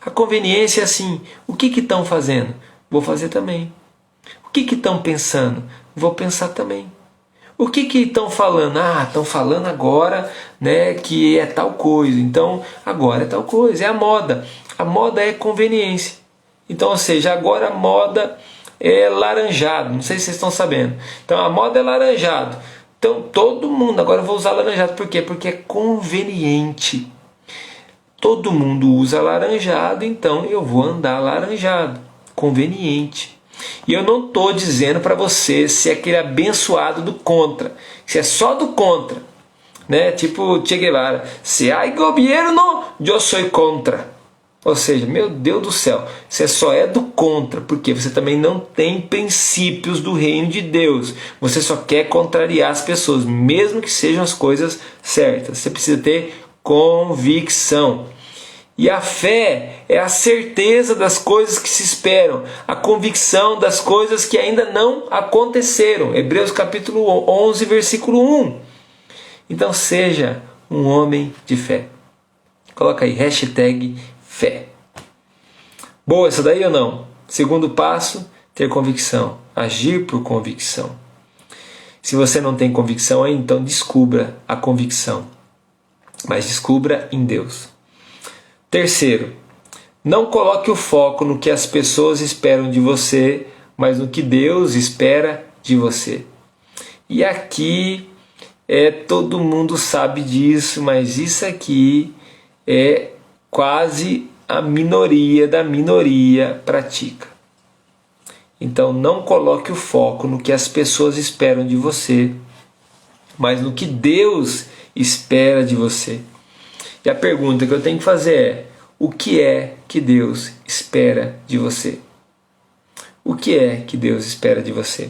A conveniência é assim, o que estão fazendo? Vou fazer também. O que estão pensando? Vou pensar também. O que estão falando? Estão falando agora, né, que é tal coisa. Então, agora é tal coisa. É a moda. A moda é conveniência. Então, ou seja, agora a moda é laranjado. Não sei se vocês estão sabendo. Então, a moda é laranjado. Então, todo mundo agora eu vou usar laranjado. Por quê? Porque é conveniente. Todo mundo usa laranjado, então eu vou andar laranjado. Conveniente. E eu não estou dizendo para você ser aquele abençoado do contra. Se é só do contra. Né? Tipo Che Guevara. Se há governo, eu sou contra. Ou seja, meu Deus do céu. Você só é do contra. Porque você também não tem princípios do reino de Deus. Você só quer contrariar as pessoas. Mesmo que sejam as coisas certas. Você precisa ter convicção. E a fé é a certeza das coisas que se esperam, a convicção das coisas que ainda não aconteceram. Hebreus capítulo 11, versículo 1. Então seja um homem de fé. Coloca aí, #fé. Boa essa daí ou não? Segundo passo, ter convicção, agir por convicção. Se você não tem convicção ainda, então descubra a convicção. Mas descubra em Deus. Terceiro, não coloque o foco no que as pessoas esperam de você, mas no que Deus espera de você. E aqui todo mundo sabe disso, mas isso aqui é quase a minoria da minoria pratica. Então não coloque o foco no que as pessoas esperam de você, mas no que Deus espera de você. E a pergunta que eu tenho que fazer é: o que é que Deus espera de você? O que é que Deus espera de você?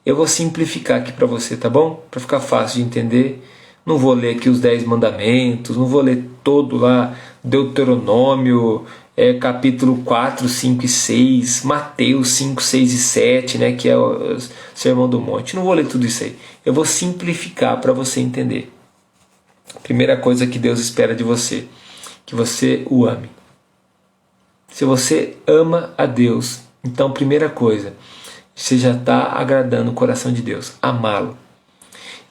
Eu vou simplificar aqui para você, tá bom? Para ficar fácil de entender. Não vou ler aqui os 10 mandamentos, não vou ler todo lá, Deuteronômio, capítulo 4, 5 e 6, Mateus 5, 6 e 7, né, que é o Sermão do Monte. Não vou ler tudo isso aí. Eu vou simplificar para você entender. Primeira coisa que Deus espera de você, que você o ame. Se você ama a Deus, então primeira coisa, você já está agradando o coração de Deus, amá-lo.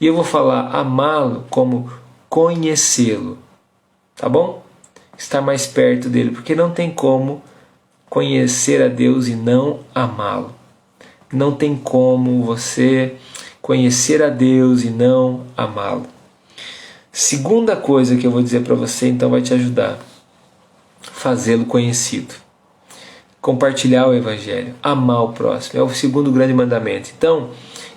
E eu vou falar amá-lo como conhecê-lo, tá bom? Estar mais perto dele, porque não tem como conhecer a Deus e não amá-lo. Não tem como você conhecer a Deus e não amá-lo. Segunda coisa que eu vou dizer para você, então vai te ajudar. Fazê-lo conhecido. Compartilhar o Evangelho. Amar o próximo. É o segundo grande mandamento. Então,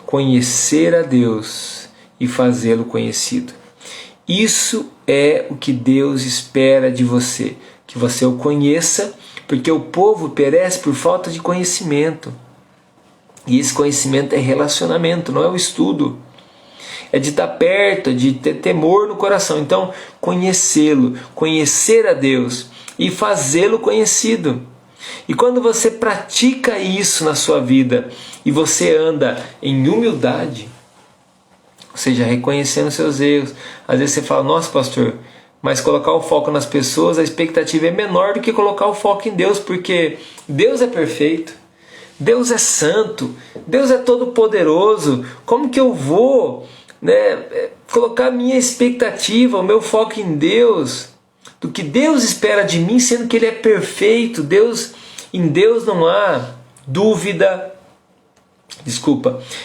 conhecer a Deus e fazê-lo conhecido. Isso é o que Deus espera de você. Que você o conheça, porque o povo perece por falta de conhecimento. E esse conhecimento é relacionamento, não é o estudo. É de estar perto, de ter temor no coração. Então, conhecê-lo, conhecer a Deus e fazê-lo conhecido. E quando você pratica isso na sua vida e você anda em humildade, ou seja, reconhecendo seus erros, às vezes você fala, nossa pastor, mas colocar o foco nas pessoas, a expectativa é menor do que colocar o foco em Deus, porque Deus é perfeito, Deus é santo, Deus é todo poderoso. Como que eu vou, colocar a minha expectativa, o meu foco em Deus, do que Deus espera de mim, sendo que Ele é perfeito? Em Deus não há dúvida,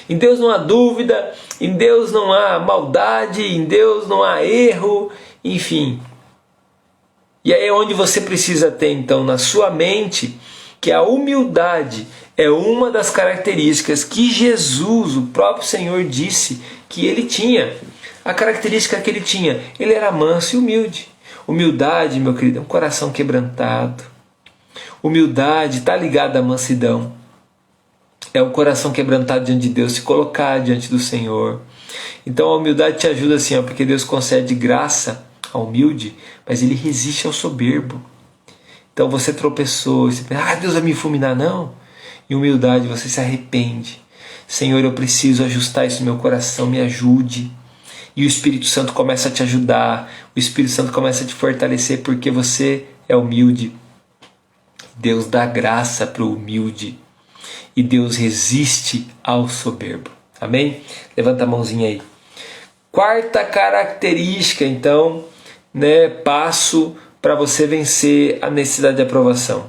em Deus não há dúvida, em Deus não há maldade, em Deus não há erro, enfim. E aí é onde você precisa ter então na sua mente que a humildade é uma das características que Jesus, o próprio Senhor, disse que Ele tinha. A característica que Ele tinha, Ele era manso e humilde. Humildade, meu querido, é um coração quebrantado. Humildade está ligada à mansidão. É o coração quebrantado diante de Deus, se colocar diante do Senhor. Então a humildade te ajuda assim, porque Deus concede graça ao humilde, mas Ele resiste ao soberbo. Então você tropeçou, você pensa, Deus vai me fulminar, não. Em humildade você se arrepende. Senhor, eu preciso ajustar isso no meu coração, me ajude. E o Espírito Santo começa a te ajudar, o Espírito Santo começa a te fortalecer porque você é humilde. Deus dá graça para o humilde e Deus resiste ao soberbo. Amém? Levanta a mãozinha aí. Quarta característica, então, passo para você vencer a necessidade de aprovação.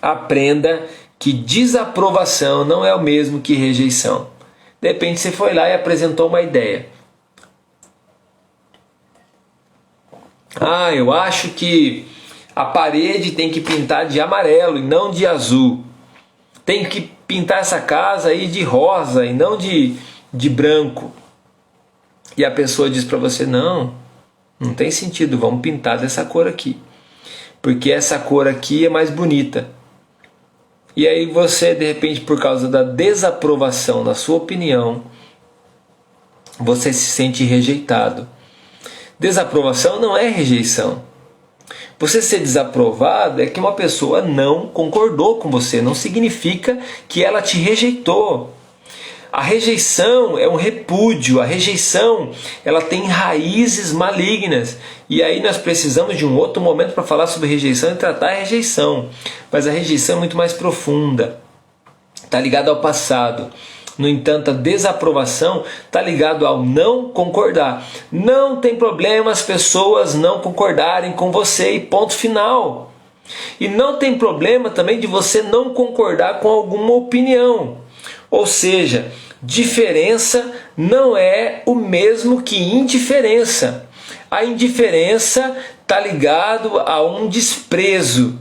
Aprenda que desaprovação não é o mesmo que rejeição. De repente você foi lá e apresentou uma ideia. Eu acho que a parede tem que pintar de amarelo e não de azul. Tem que pintar essa casa aí de rosa e não de branco. E a pessoa diz para você, não tem sentido, vamos pintar dessa cor aqui. Porque essa cor aqui é mais bonita. E aí você, de repente, por causa da desaprovação da sua opinião, você se sente rejeitado. Desaprovação não é rejeição. Você ser desaprovado é que uma pessoa não concordou com você, não significa que ela te rejeitou. A rejeição é um repúdio, a rejeição ela tem raízes malignas. E aí nós precisamos de um outro momento para falar sobre rejeição e tratar a rejeição. Mas a rejeição é muito mais profunda, está ligada ao passado. No entanto, a desaprovação está ligado ao não concordar. Não tem problema as pessoas não concordarem com você e ponto final. E não tem problema também de você não concordar com alguma opinião. Ou seja, diferença não é o mesmo que indiferença. A indiferença está ligado a um desprezo.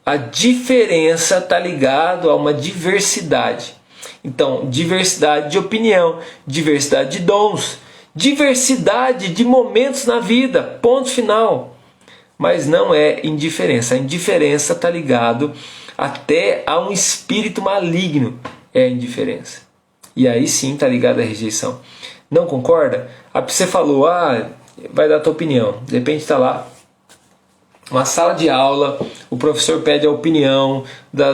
A diferença está ligado a uma diversidade. Então, diversidade de opinião, diversidade de dons, diversidade de momentos na vida, ponto final. Mas não é indiferença. A indiferença está ligado até a um espírito maligno, é a indiferença. E aí sim está ligado à rejeição. Não concorda? Você falou, vai dar a tua opinião. De repente está lá, uma sala de aula, o professor pede a opinião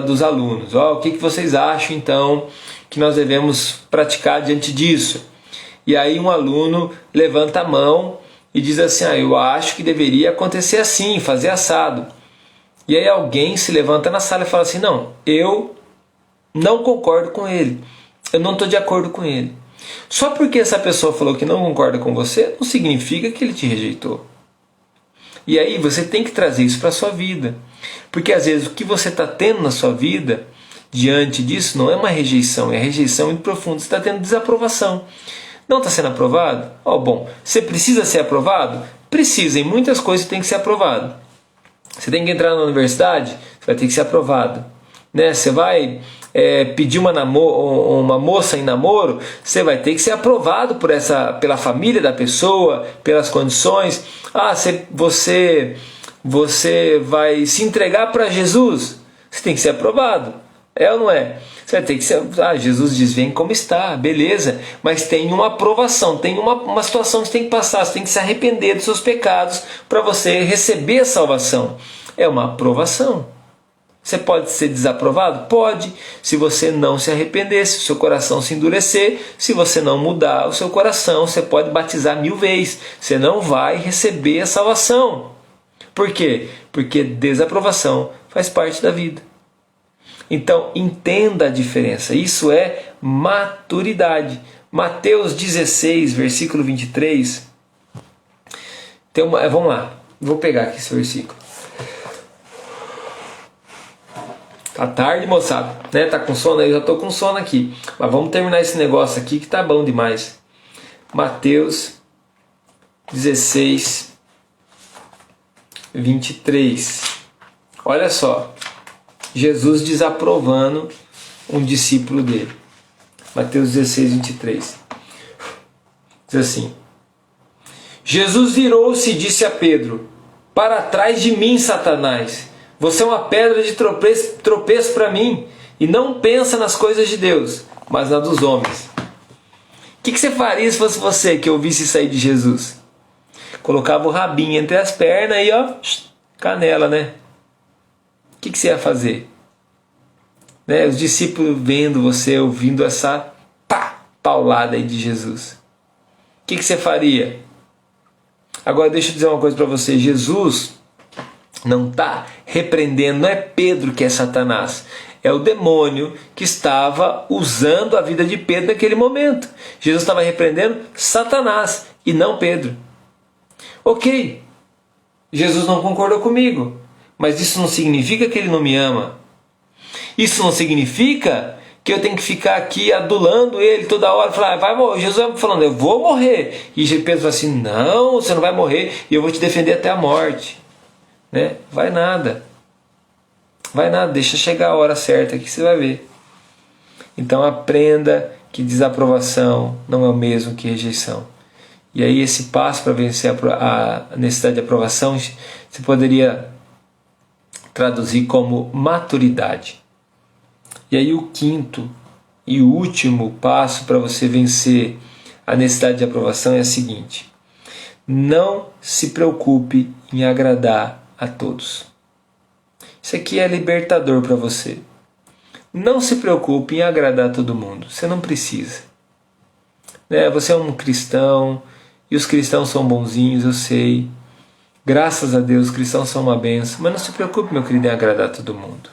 dos alunos. O que vocês acham então que nós devemos praticar diante disso? E aí um aluno levanta a mão e diz assim, eu acho que deveria acontecer assim, fazer assado. E aí alguém se levanta na sala e fala assim, não, eu não concordo com ele, eu não estou de acordo com ele. Só porque essa pessoa falou que não concorda com você, não significa que ele te rejeitou. E aí você tem que trazer isso para a sua vida. Porque às vezes o que você está tendo na sua vida, diante disso, não é uma rejeição, é rejeição muito profunda. Você está tendo desaprovação. Não está sendo aprovado? Bom, você precisa ser aprovado? Precisa, em muitas coisas você tem que ser aprovado. Você tem que entrar na universidade? Você vai ter que ser aprovado. Você vai pedir uma moça em namoro? Você vai ter que ser aprovado pela família da pessoa, pelas condições. Você vai se entregar para Jesus? Você tem que ser aprovado. É ou não é? Você vai ter que ser... Jesus diz, vem como está, beleza. Mas tem uma aprovação, tem uma situação que você tem que passar. Você tem que se arrepender dos seus pecados para você receber a salvação. É uma aprovação. Você pode ser desaprovado? Pode, se você não se arrepender, se o seu coração se endurecer, se você não mudar o seu coração, você pode batizar 1000 vezes. Você não vai receber a salvação. Por quê? Porque desaprovação faz parte da vida. Então, entenda a diferença. Isso é maturidade. Mateus 16, versículo 23. Vamos lá, vou pegar aqui esse versículo. Tá tarde, moçada, né? Tá com sono aí? Eu já tô com sono aqui. Mas vamos terminar esse negócio aqui que tá bom demais. Mateus 16, 23. Olha só. Jesus desaprovando um discípulo dele. Mateus 16, 23. Diz assim: Jesus virou-se e disse a Pedro: para trás de mim, Satanás. Você é uma pedra de tropeço para mim e não pensa nas coisas de Deus, mas nas dos homens. O que você faria se fosse você que ouvisse isso aí de Jesus? Colocava o rabinho entre as pernas e ó, canela, né? O que você ia fazer? Né? Os discípulos vendo você, ouvindo essa paulada aí de Jesus. O que você faria? Agora deixa eu dizer uma coisa para você. Jesus não está repreendendo, não é Pedro que é Satanás. É o demônio que estava usando a vida de Pedro naquele momento. Jesus estava repreendendo Satanás e não Pedro. Ok, Jesus não concordou comigo, mas isso não significa que ele não me ama. Isso não significa que eu tenho que ficar aqui adulando ele toda hora, falar, vai morrer. Jesus vai falando, eu vou morrer. E Pedro fala assim, não, você não vai morrer e eu vou te defender até a morte. Né? Vai nada, deixa chegar a hora certa que você vai ver. Então aprenda que desaprovação não é o mesmo que rejeição. E aí esse passo para vencer a necessidade de aprovação você poderia traduzir como maturidade. E aí o quinto e o último passo para você vencer a necessidade de aprovação é o seguinte: não se preocupe em agradar a todos. Isso aqui é libertador para você. Não se preocupe em agradar a todo mundo. Você não precisa. Né? Você é um cristão e os cristãos são bonzinhos, eu sei. Graças a Deus, os cristãos são uma bênção. Mas não se preocupe, meu querido, em agradar a todo mundo.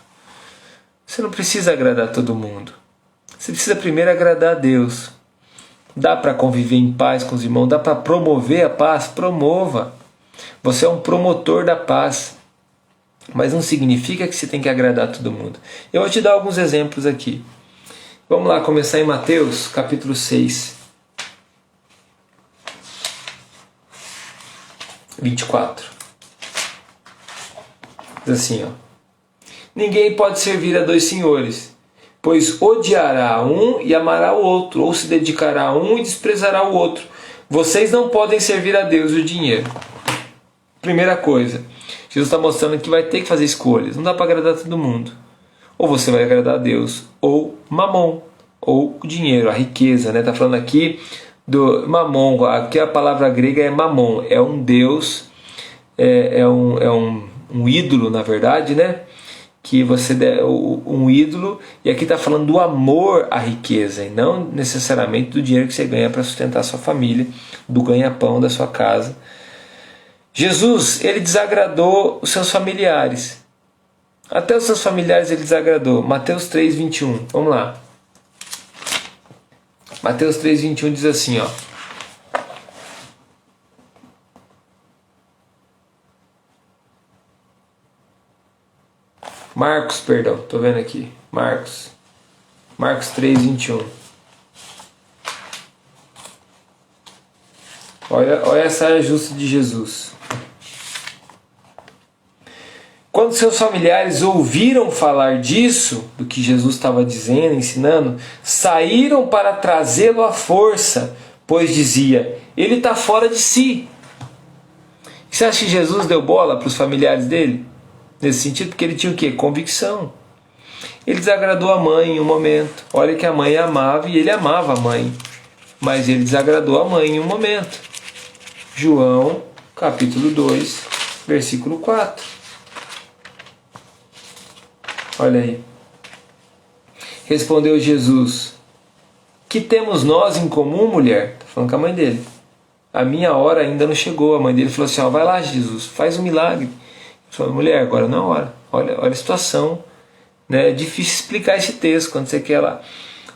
Você não precisa agradar a todo mundo. Você precisa primeiro agradar a Deus. Dá para conviver em paz com os irmãos? Dá para promover a paz? Promova. Você é um promotor da paz. Mas não significa que você tem que agradar a todo mundo. Eu vou te dar alguns exemplos aqui. Vamos lá, começar em Mateus, capítulo 6. 24. Diz assim, ó. Ninguém pode servir a dois senhores, pois odiará um e amará o outro, ou se dedicará a um e desprezará o outro. Vocês não podem servir a Deus e o dinheiro. Primeira coisa, Jesus está mostrando que vai ter que fazer escolhas. Não dá para agradar todo mundo. Ou você vai agradar a Deus, ou mamon, ou o dinheiro, a riqueza. Está falando aqui do mamon. Aqui a palavra grega é mamon. É um deus, é um ídolo, na verdade, né? Que você um ídolo, e aqui está falando do amor à riqueza, e não necessariamente do dinheiro que você ganha para sustentar a sua família, do ganha-pão da sua casa. Jesus, ele desagradou os seus familiares. Até os seus familiares ele desagradou. Mateus 3, 21. Vamos lá. Mateus 3, 21 diz assim, ó. Marcos, perdão, estou vendo aqui. Marcos 3, 21. Olha essa saia justa de Jesus. Quando seus familiares ouviram falar disso, do que Jesus estava dizendo, ensinando, saíram para trazê-lo à força, pois dizia, ele está fora de si. Você acha que Jesus deu bola para os familiares dele? Nesse sentido, porque ele tinha o quê? Convicção. Ele desagradou a mãe em um momento. Olha que a mãe amava e ele amava a mãe. Mas ele desagradou a mãe em um momento. João, capítulo 2, versículo 4. Olha aí. Respondeu Jesus: que temos nós em comum, mulher? Está falando com a mãe dele. A minha hora ainda não chegou. A mãe dele falou assim: ó, vai lá, Jesus, faz um milagre. Ele falou: mulher, agora não é hora. Olha a situação. Né? É difícil explicar esse texto quando você quer lá.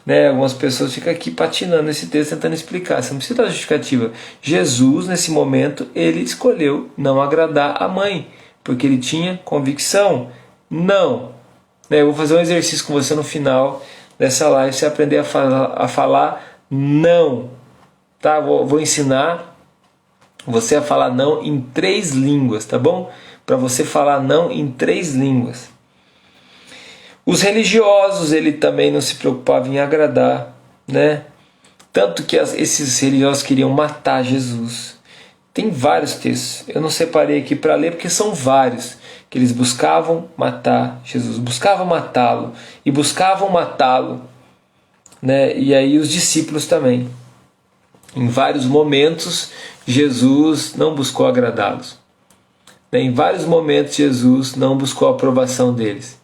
Né? Algumas pessoas ficam aqui patinando nesse texto, tentando explicar. Você não precisa dar justificativa. Jesus, nesse momento, ele escolheu não agradar a mãe, porque ele tinha convicção. Não. Né? Eu vou fazer um exercício com você no final dessa live, você aprender a falar não. Tá? Vou ensinar você a falar não em 3 línguas, tá bom? Para você falar não em 3 línguas. Os religiosos, ele também não se preocupava em agradar, né? Tanto que esses religiosos queriam matar Jesus. Tem vários textos, eu não separei aqui para ler porque são vários, que eles buscavam matar Jesus, buscavam matá-lo e buscavam matá-lo, né? E aí os discípulos também. Em vários momentos, Jesus não buscou agradá-los. Em vários momentos, Jesus não buscou a aprovação deles.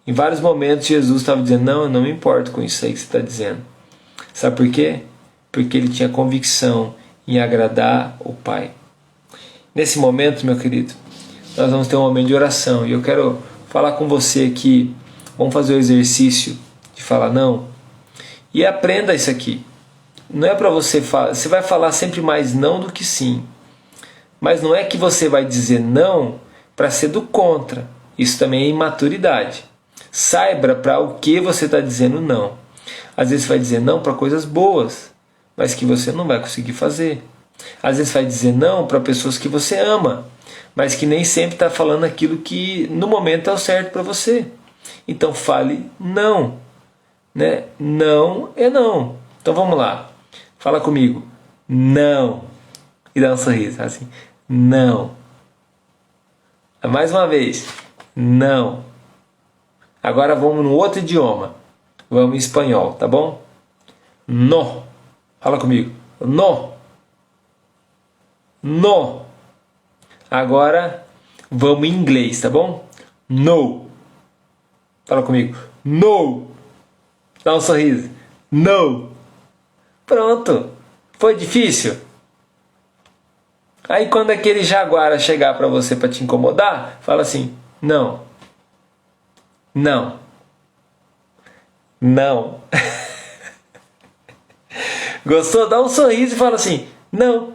Em vários momentos, Jesus estava dizendo: não, eu não me importo com isso aí que você está dizendo. Sabe por quê? Porque ele tinha convicção em agradar o Pai. Nesse momento, meu querido, nós vamos ter um momento de oração. E eu quero falar com você aqui. Vamos fazer o exercício de falar não. E aprenda isso aqui. Não é para você falar, você vai falar sempre mais não do que sim. Mas não é que você vai dizer não para ser do contra. Isso também é imaturidade. Saiba para o que você está dizendo não. Às vezes você vai dizer não para coisas boas, mas que você não vai conseguir fazer. Às vezes vai dizer não para pessoas que você ama, mas que nem sempre está falando aquilo que no momento é o certo para você. Então fale não. Né? Não é não. Então vamos lá. Fala comigo. Não. E dá um sorriso. Assim. Não. Mais uma vez. Não. Agora vamos no outro idioma. Vamos em espanhol, tá bom? No. Fala comigo. No. No. Agora vamos em inglês, tá bom? No. Fala comigo. No. Dá um sorriso. No. Pronto. Foi difícil? Aí quando aquele jaguara chegar para você para te incomodar, fala assim: não. Não. Não. Gostou? Dá um sorriso e fala assim: não.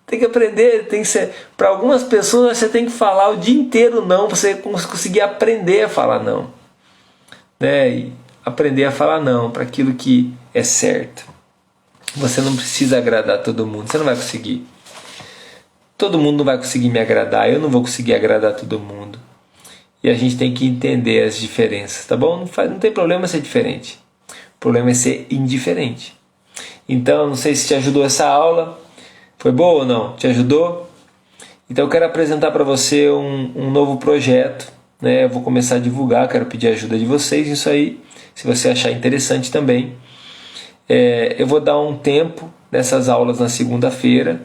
Tem que aprender, tem que ser. Para algumas pessoas você tem que falar o dia inteiro não, para você conseguir aprender a falar não. Né? E aprender a falar não para aquilo que é certo. Você não precisa agradar todo mundo, você não vai conseguir. Todo mundo não vai conseguir me agradar, eu não vou conseguir agradar todo mundo. E a gente tem que entender as diferenças, tá bom? Não tem problema ser diferente. O problema é ser indiferente. Então, não sei se te ajudou essa aula. Foi boa ou não? Te ajudou? Então eu quero apresentar para você um novo projeto. Né? Eu vou começar a divulgar, quero pedir a ajuda de vocês nisso aí. Se você achar interessante também. Eu vou dar um tempo nessas aulas na segunda-feira.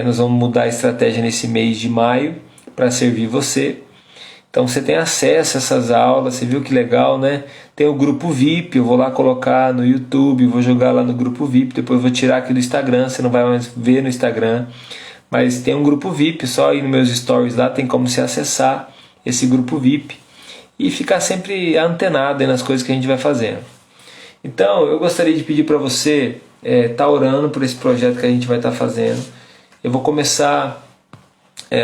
Nós vamos mudar a estratégia nesse mês de maio para servir você. Então você tem acesso a essas aulas, você viu que legal, né? Tem o grupo VIP, eu vou lá colocar no YouTube, vou jogar lá no grupo VIP, depois vou tirar aqui do Instagram, você não vai mais ver no Instagram. Mas tem um grupo VIP, só ir nos meus stories lá, tem como você acessar esse grupo VIP e ficar sempre antenado aí nas coisas que a gente vai fazendo. Então eu gostaria de pedir para você estar orando por esse projeto que a gente vai estar fazendo. Eu vou começar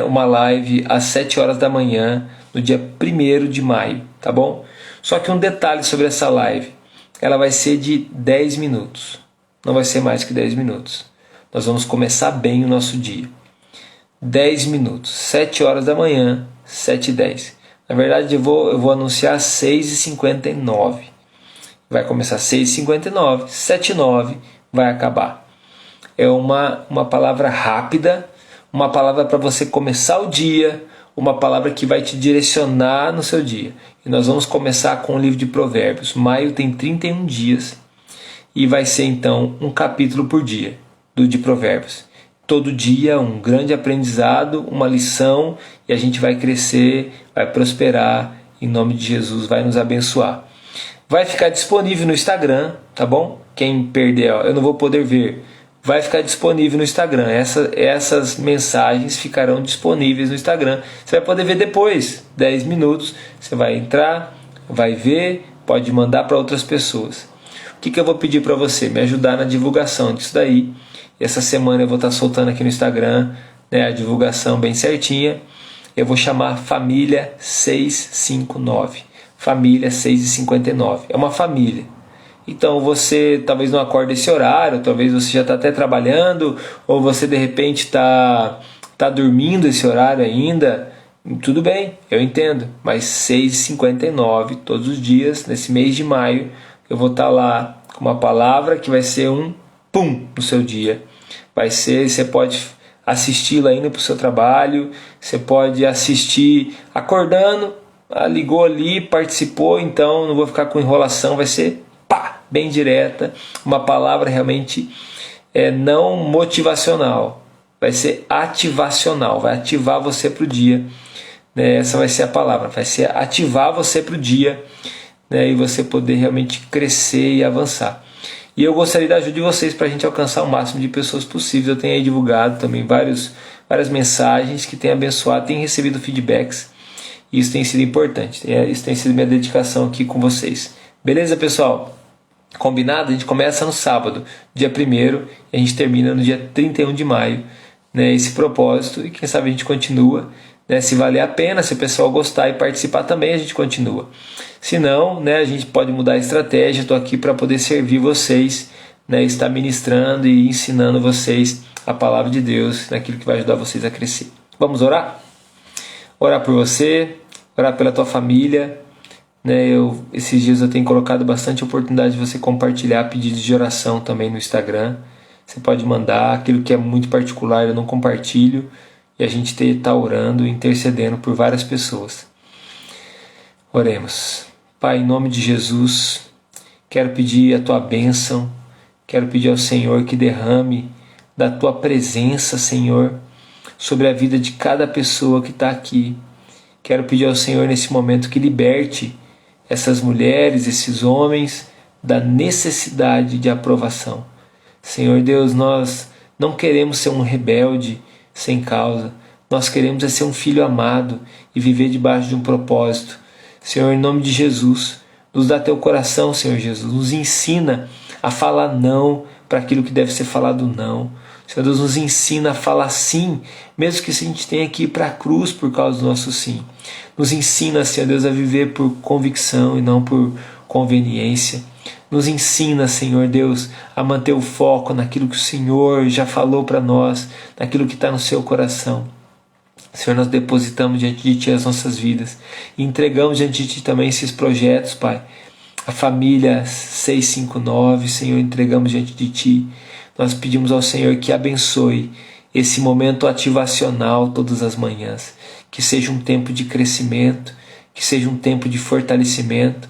uma live às 7 horas da manhã, no dia 1º de maio, tá bom? Só que um detalhe sobre essa live, ela vai ser de 10 minutos, não vai ser mais que 10 minutos. Nós vamos começar bem o nosso dia. 10 minutos, 7 horas da manhã, 7h10. Na verdade eu vou anunciar às 6h59. Vai começar às 6h59, 7h09 vai acabar. É uma palavra rápida, uma palavra para você começar o dia, uma palavra que vai te direcionar no seu dia. E nós vamos começar com o livro de Provérbios. Maio tem 31 dias e vai ser então um capítulo por dia de Provérbios. Todo dia um grande aprendizado, uma lição, e a gente vai crescer, vai prosperar em nome de Jesus, vai nos abençoar. Vai ficar disponível no Instagram, tá bom? Quem perder, eu não vou poder ver, vai ficar disponível no Instagram. Essas mensagens ficarão disponíveis no Instagram. Você vai poder ver depois, 10 minutos, você vai entrar, vai ver, pode mandar para outras pessoas. O que eu vou pedir para você? Me ajudar na divulgação disso daí. Essa semana eu vou estar soltando aqui no Instagram, né, a divulgação bem certinha. Eu vou chamar Família 659. Família 659. É uma família. Então você talvez não acorde esse horário, talvez você já está até trabalhando, ou você de repente está dormindo esse horário ainda. Tudo bem, eu entendo. Mas 6h59 todos os dias, nesse mês de maio, eu vou estar lá com uma palavra que vai ser um pum no seu dia. Vai ser, você pode assisti-la indo para o seu trabalho, você pode assistir acordando, ligou ali, participou, então não vou ficar com enrolação, vai ser pá, bem direta, uma palavra realmente não motivacional, vai ser ativacional, vai ativar você para o dia, né? Essa vai ser a palavra, vai ser ativar você para o dia, né? E você poder realmente crescer e avançar. E eu gostaria da ajuda de vocês para a gente alcançar o máximo de pessoas possíveis. Eu tenho aí divulgado também várias mensagens que têm abençoado, tenho recebido feedbacks. E isso tem sido importante. Isso tem sido minha dedicação aqui com vocês. Beleza, pessoal? Combinado? A gente começa no sábado, dia 1º, e a gente termina no dia 31 de maio. Né, esse propósito, e quem sabe a gente continua. Né, se valer a pena, se o pessoal gostar e participar também, a gente continua. Se não, né, a gente pode mudar a estratégia. Estou aqui para poder servir vocês, né, estar ministrando e ensinando vocês a palavra de Deus, naquilo que vai ajudar vocês a crescer. Vamos orar? Orar por você, orar pela tua família. Né, esses dias eu tenho colocado bastante oportunidade de você compartilhar pedidos de oração também no Instagram. Você pode mandar aquilo que é muito particular, eu não compartilho. E a gente está orando, intercedendo por várias pessoas. Oremos. Pai, em nome de Jesus, quero pedir a Tua bênção, quero pedir ao Senhor que derrame da Tua presença, Senhor, sobre a vida de cada pessoa que está aqui. Quero pedir ao Senhor nesse momento que liberte essas mulheres, esses homens, da necessidade de aprovação. Senhor Deus, nós não queremos ser um rebelde sem causa. Nós queremos ser um filho amado e viver debaixo de um propósito. Senhor, em nome de Jesus, nos dá teu coração, Senhor Jesus. Nos ensina a falar não para aquilo que deve ser falado não. Senhor Deus, nos ensina a falar sim, mesmo que a gente tenha que ir para a cruz por causa do nosso sim. Nos ensina, Senhor Deus, a viver por convicção e não por conveniência. Nos ensina, Senhor Deus, a manter o foco naquilo que o Senhor já falou para nós, naquilo que está no seu coração. Senhor, nós depositamos diante de Ti as nossas vidas e entregamos diante de Ti também esses projetos, Pai. A família 659, Senhor, entregamos diante de Ti. Nós pedimos ao Senhor que abençoe esse momento ativacional todas as manhãs, que seja um tempo de crescimento, que seja um tempo de fortalecimento,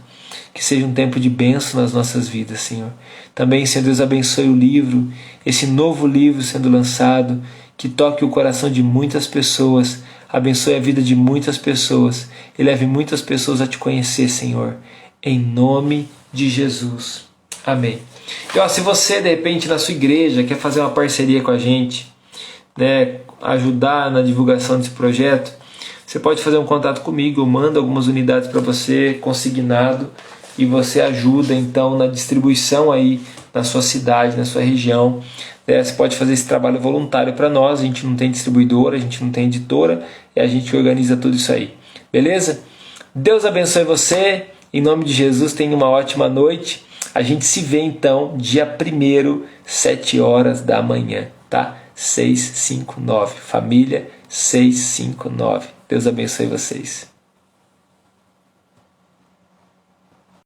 que seja um tempo de bênção nas nossas vidas, Senhor. Também, Senhor Deus, abençoe o livro, esse novo livro sendo lançado, que toque o coração de muitas pessoas, abençoe a vida de muitas pessoas e leve muitas pessoas a Te conhecer, Senhor, em nome de Jesus. Amém. E se você, de repente, na sua igreja, quer fazer uma parceria com a gente, né, ajudar na divulgação desse projeto, você pode fazer um contato comigo, eu mando algumas unidades para você, consignado, e você ajuda então na distribuição aí na sua cidade, na sua região. Você pode fazer esse trabalho voluntário para nós, a gente não tem distribuidora, a gente não tem editora, e a gente organiza tudo isso aí. Beleza? Deus abençoe você, em nome de Jesus, tenha uma ótima noite. A gente se vê então dia 1º, 7 horas da manhã, tá? 659, família 659. Deus abençoe vocês.